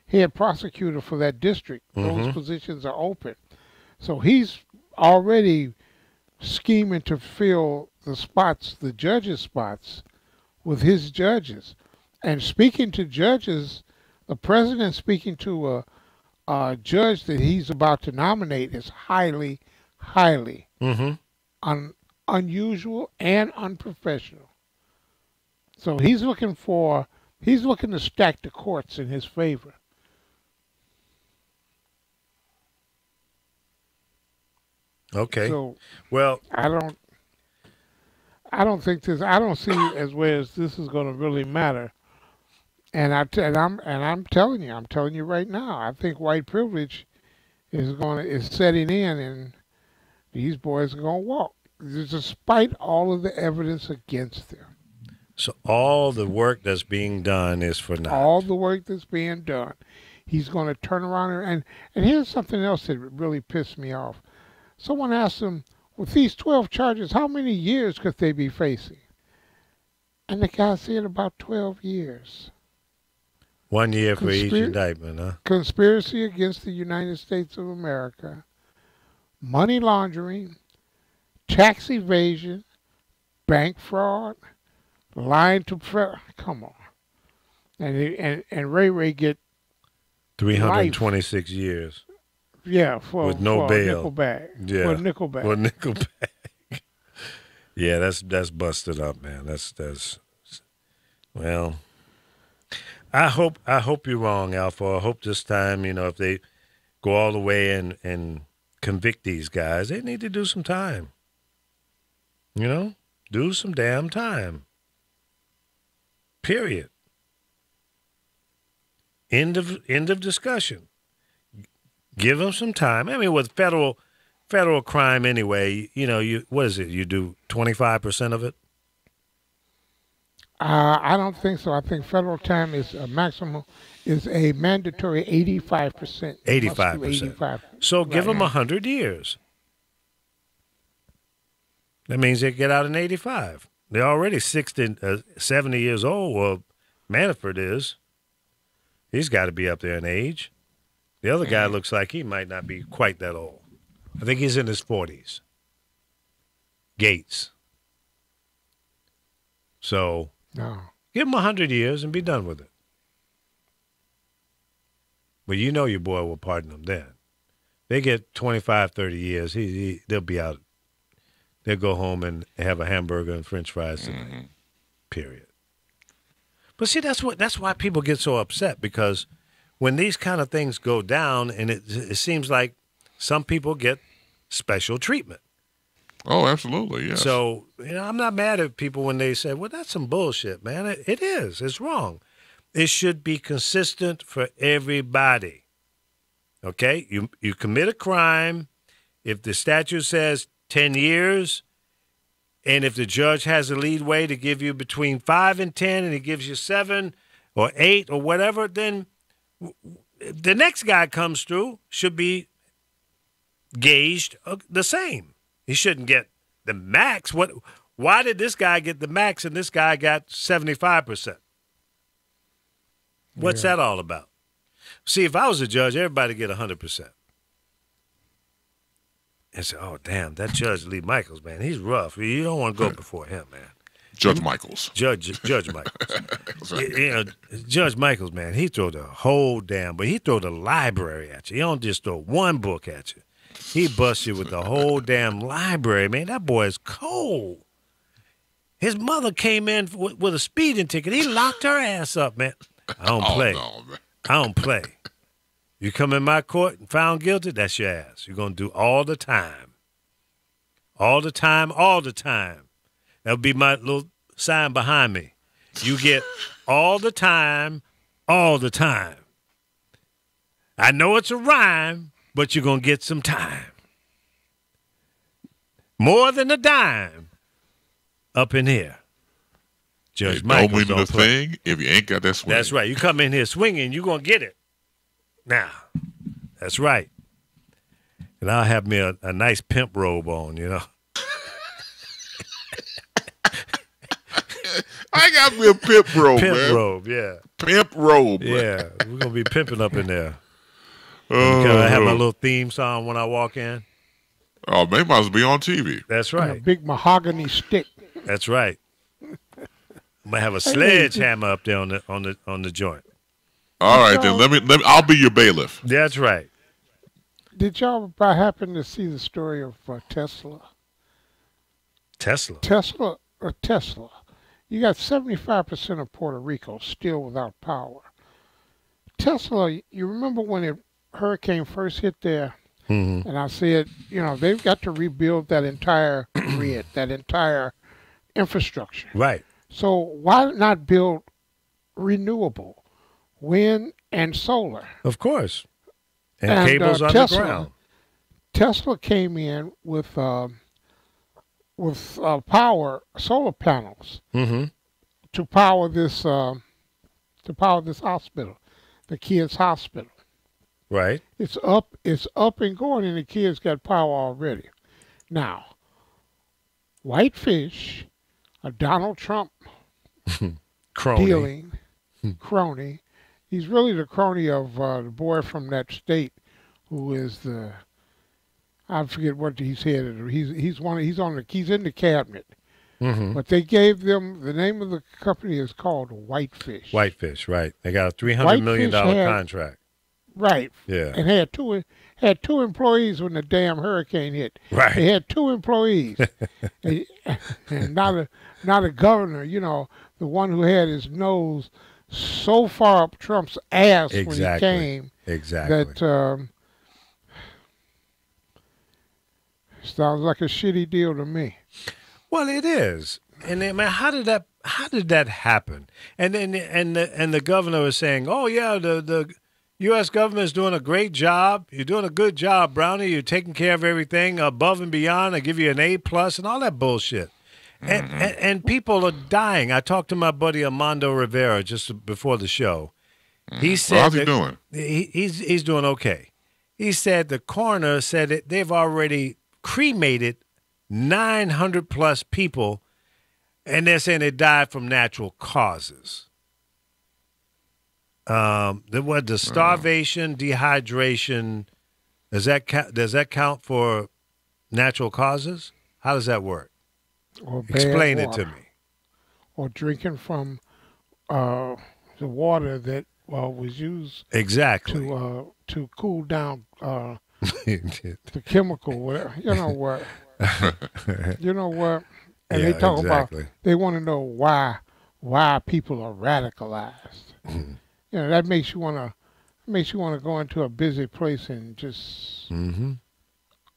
head prosecutor for that district. Those Mhm. positions are open. So he's already scheming to fill the spots, the judges' spots, with his judges. And speaking to judges, the president speaking to a judge that he's about to nominate is highly, highly Mm-hmm. unusual and unprofessional. So he's looking to stack the courts in his favor. Okay. So Well, I don't see as well as this is going to really matter. And I'm telling you right now, I think white privilege is setting in, and these boys are going to walk, despite all of the evidence against them. so all the work that's being done is for naught. All the work that's being done, he's going to turn around and here's something else that really pissed me off. Someone asked him, with these 12 charges, how many years could they be facing? And the guy said about 12 years. 1 year for each Conspir- indictment, huh? Conspiracy against the United States of America, money laundering, tax evasion, bank fraud, lying to come on. And Ray get 326 years. for With no for bail. a nickel bag. Yeah. For a nickel bag. Well, Nickelback. Yeah, that's busted up, man. That's well. I hope you're wrong, Alpha. I hope this time, if they go all the way and convict these guys, they need to do some time. Do some damn time. Period. End of discussion. Give them some time. I mean, with federal crime anyway, what is it? You do 25% of it? I don't think so. I think federal time is a mandatory 85%. 85%. So give them 100 years. That means they get out in 85. They're already 70 years old. Well, Manafort is. He's got to be up there in age. The other guy looks like he might not be quite that old. I think he's in his 40s. Gates. So No. give him 100 years and be done with it. But your boy will pardon them then. They get 25, 30 years. They'll be out. They'll go home and have a hamburger and French fries tonight. Period. But see, that's why people get so upset, because when these kind of things go down, and it seems like some people get special treatment. Oh, absolutely, yes. So, I'm not mad at people when they say, well, that's some bullshit, man. It is. It's wrong. It should be consistent for everybody. Okay? You commit a crime, if the statute says 10 years, and if the judge has a leadway to give you between 5 and 10, and he gives you 7 or 8 or whatever, then the next guy comes through should be gauged the same. He shouldn't get the max. Why did this guy get the max and this guy got 75%? What's that all about? See, if I was a judge, everybody get 100%. And say, oh, damn, that Judge Lee Michaels, man, he's rough. You don't want to go before him, man. Judge Michaels. Judge Michaels. That's right. Judge Michaels, man, he throw the whole damn, but he throw the library at you. He don't just throw one book at you. He busts you with the whole damn library, man. That boy is cold. His mother came in with a speeding ticket. He locked her ass up, man. I don't play. No, man. I don't play. You come in my court and found guilty, that's your ass. You're going to do all the time. All the time, all the time. That'll be my little sign behind me. You get all the time, all the time. I know it's a rhyme, but you're going to get some time. More than a dime up in here. Judge Michaels don't mean the thing if you ain't got that swing. That's right. You come in here swinging, you're going to get it. Now, that's right. And I'll have me a nice pimp robe on, you know. I got me a pimp robe, Pimp man. robe, yeah. Pimp robe. Man. Yeah, we're going to be pimping up in there. I have my little theme song when I walk in. Oh, man, might as well be on TV. That's And a right. big mahogany stick. That's right. Might have a sledgehammer up there on the joint. All right, then let me. I'll be your bailiff. That's right. Did y'all by happen to see the story of Tesla? Tesla. Tesla. You got 75% of Puerto Rico still without power. Tesla, you remember when the hurricane first hit there? Mm-hmm. And I said, they've got to rebuild that entire grid, that entire infrastructure. Right. So why not build renewable, wind and solar? Of course. And cables underground. Tesla came in with power, solar panels, Mm-hmm. to power this hospital, the kids' hospital. Right. It's up and going, and the kids got power already. Now, Whitefish, a Donald Trump Crony. dealing crony. He's really the crony of the boy from that state, who is I forget what he's headed. He's in the cabinet. Mm-hmm. But they gave them the name of the company is called Whitefish. Whitefish, right. They got a $300 million contract. Right. Yeah. And had two employees when the damn hurricane hit. Right. They had 2 employees. and not a governor, the one who had his nose so far up Trump's ass when he came. Exactly. That sounds like a shitty deal to me. Well, it is. And man, how did that happen? And then the governor was saying, "Oh yeah, the U.S. government is doing a great job. You're doing a good job, Brownie. You're taking care of everything above and beyond. I give you an A+ and all that bullshit." And people are dying. I talked to my buddy Armando Rivera just before the show. He said, how's he doing? He's doing okay. He said the coroner said that they've already cremated 900+ people, and they're saying they died from natural causes. The starvation, dehydration, does that count for natural causes? How does that work? Or bad Explain it water. to me. Or drinking from the water that was used Exactly. to cool down the chemical, whatever. You know what? And Yeah, they talk exactly. about, they want to know why people are radicalized. Mhm. That makes you want to go into a busy place and just Mm-hmm.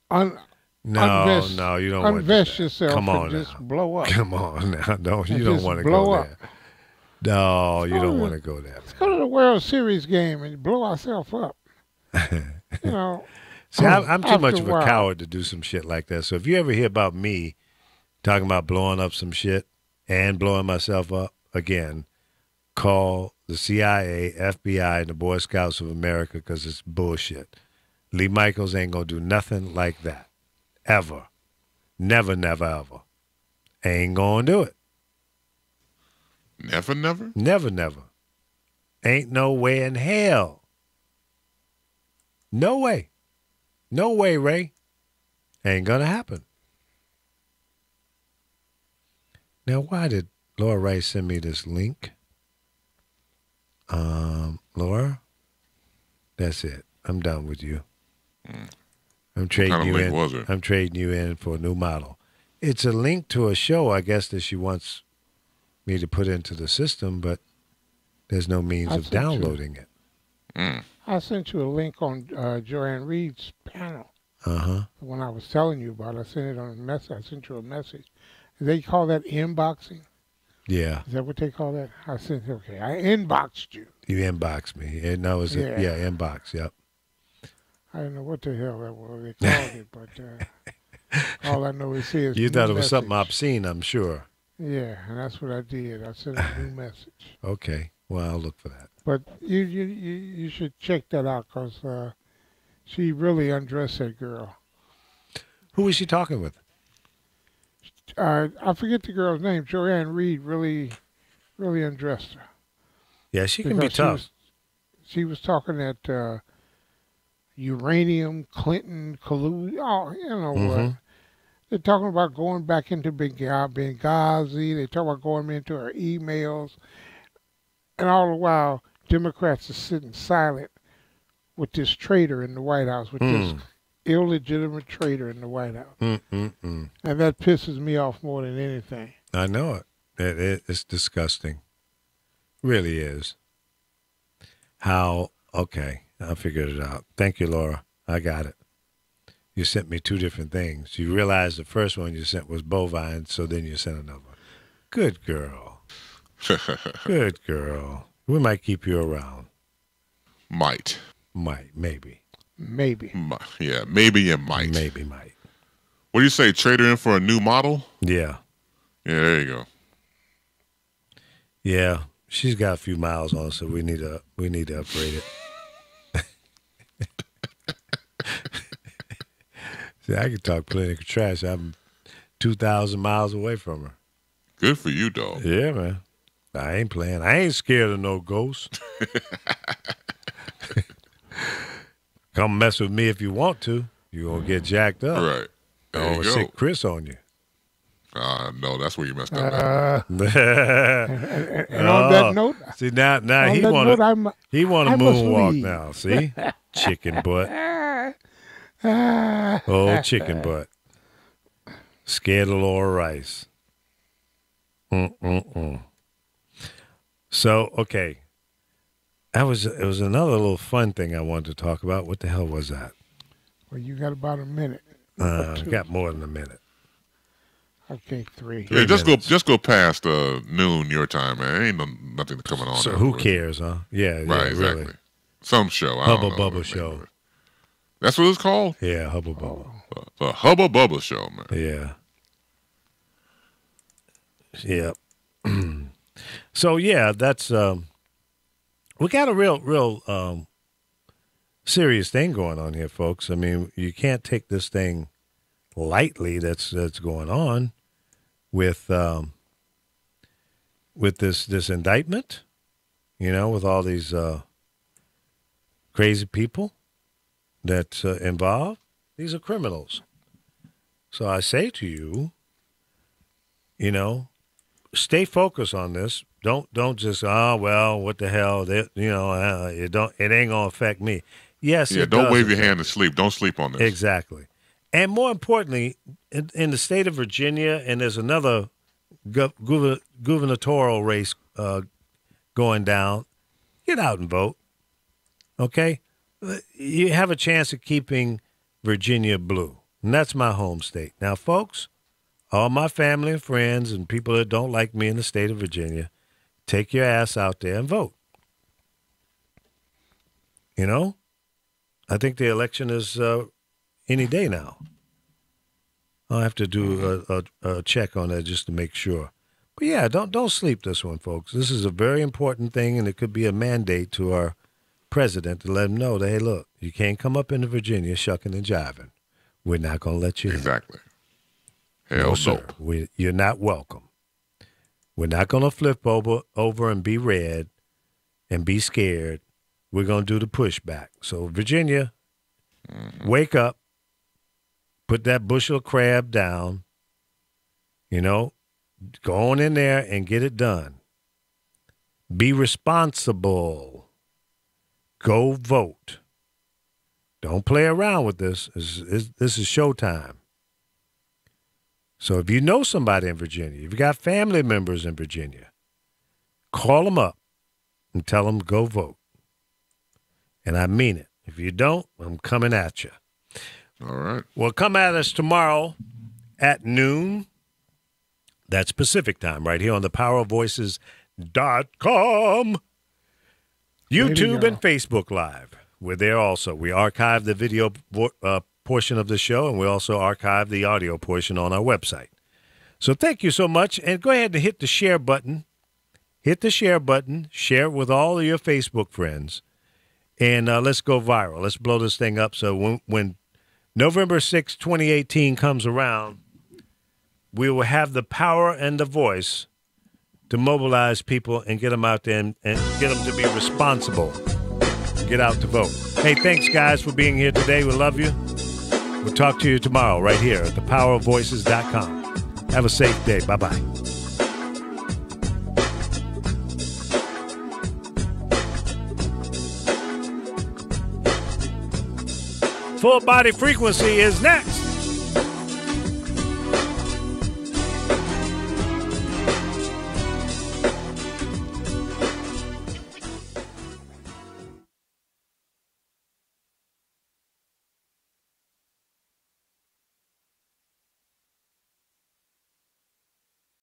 unvest No, you don't want to do unvest that. yourself Come on and just now. blow up. Come on now. No, you And don't just want to blow go up. there. No, you don't Oh, want to go there. Let's go to the World Series game and blow ourselves up. See, I'm too much After of a a while. coward to do some shit like that. So if you ever hear about me talking about blowing up some shit and blowing myself up again, call the CIA, FBI, and the Boy Scouts of America because it's bullshit. Lee Michaels ain't going to do nothing like that. Ever. Never, never, ever. Ain't going to do it. Never, never? Never, never. Ain't no way in hell. No way. No way, Ray. Ain't going to happen. Now, why did Laura Rice send me this link? Laura, that's it. I'm done with you. I'm trading kind of you link in. was it? I'm trading you in for a new model. It's a link to a show, I guess, that she wants me to put into the system, but there's no means I of sent you- downloading it. I sent you a link on Joanne Reed's panel. Uh-huh. When I was telling you about it, I sent it on a message. I sent you a message. They call that inboxing. Yeah. Is that what they call that? I said, okay, I inboxed you. You inboxed me. No, it's Yeah. inbox, yep. I don't know what the hell that was they called it, but all I know is here is You new thought it was something message. obscene, I'm sure. Yeah, and that's what I did. I sent a new message. Okay. Well, I'll look for that. But you should check that out because she really undressed that girl. Who was she talking with? I forget the girl's name. Joanne Reed really undressed her. Yeah, she can be Because tough. She was talking at uranium, Clinton, collusion. Oh, you know what? Mhm. They're talking about going back into Benghazi. They talk about going into her emails. And all the while, Democrats are sitting silent with this traitor in the White House, with this illegitimate traitor in the White House. Mm-mm-mm. And that pisses me off more than anything. I know it. It's disgusting. Really is. How? Okay, I figured it out. Thank you, Laura. I got it. You sent me two different things. You realized the first one you sent was bovine, so then you sent another one. Good girl. Good girl. We might keep you around. Might. Might. Maybe. Maybe. Yeah, maybe you might. Maybe might. What do you say? Trader in for a new model? Yeah. Yeah, there you go. Yeah. She's got a few miles on, so we need to upgrade it. See, I can talk plenty of trash. I'm 2,000 miles away from her. Good for you, dog. Yeah, man. I ain't playing. I ain't scared of no ghosts. Come mess with me if you want to. You're going to get jacked up. Right. There Or you go. sick Chris on you. No, that's where you messed up. at. And on that note, See, now on he that want note, to I must moonwalk leave. now. See? Chicken butt. Oh, chicken butt. Scared of Laura Rice. So, okay. It was another little fun thing I wanted to talk about. What the hell was that? Well, you got about a minute. Got more than a minute. Okay, 3. Yeah, just minutes. go past noon your time, man. Ain't nothing coming on. So there. who cares, huh? Yeah, Right, really. exactly. Some show. I Hubba don't know. Bubba show. That's what it's called? Yeah, Hubba Bubba. The Hubba Bubba show, man. Yeah. Yeah. So yeah, that's we got a real serious thing going on here, folks. I mean, you can't take this thing lightly that's going on with this indictment, with all these crazy people that's involved. These are criminals. So I say to you, stay focused on this. Don't just what the hell? It ain't gonna affect me. Yes, Yeah, it don't does wave your affect hand to sleep. Don't sleep on this. Exactly. And more importantly, in the state of Virginia, and there's another gubernatorial race going down, get out and vote. Okay? You have a chance of keeping Virginia blue. And that's my home state. Now, folks, all my family and friends and people that don't like me in the state of Virginia, take your ass out there and vote. I think the election is any day now. I'll have to do a check on that just to make sure. But yeah, don't sleep this one, folks. This is a very important thing, and it could be a mandate to our president to let him know that, hey, look, you can't come up into Virginia shucking and jiving. We're not going to let you in. Exactly. Hell no. You're not welcome. We're not going to flip over and be red and be scared. We're going to do the pushback. So, Virginia, wake up. Put that bushel of crab down. You know, go on in there and get it done. Be responsible. Go vote. Don't play around with this. This is showtime. So if you know somebody in Virginia, if you got family members in Virginia, call them up and tell them go vote. And I mean it. If you don't, I'm coming at you. All right. Well, come at us tomorrow at noon. That's Pacific time right here on the powervoices.com. YouTube and Facebook Live. We're there also. We archive the video portion of the show, and we also archive the audio portion on our website. So thank you so much, and go ahead and hit the share button. Hit the share button. Share it with all of your Facebook friends, and let's go viral. Let's blow this thing up so when November 6, 2018 comes around, we will have the power and the voice to mobilize people and get them out there and get them to be responsible. Get out to vote. Hey, thanks, guys, for being here today. We love you. We'll talk to you tomorrow right here at thepowerofvoices.com. Have a safe day. Bye-bye. Full Body Frequency is next.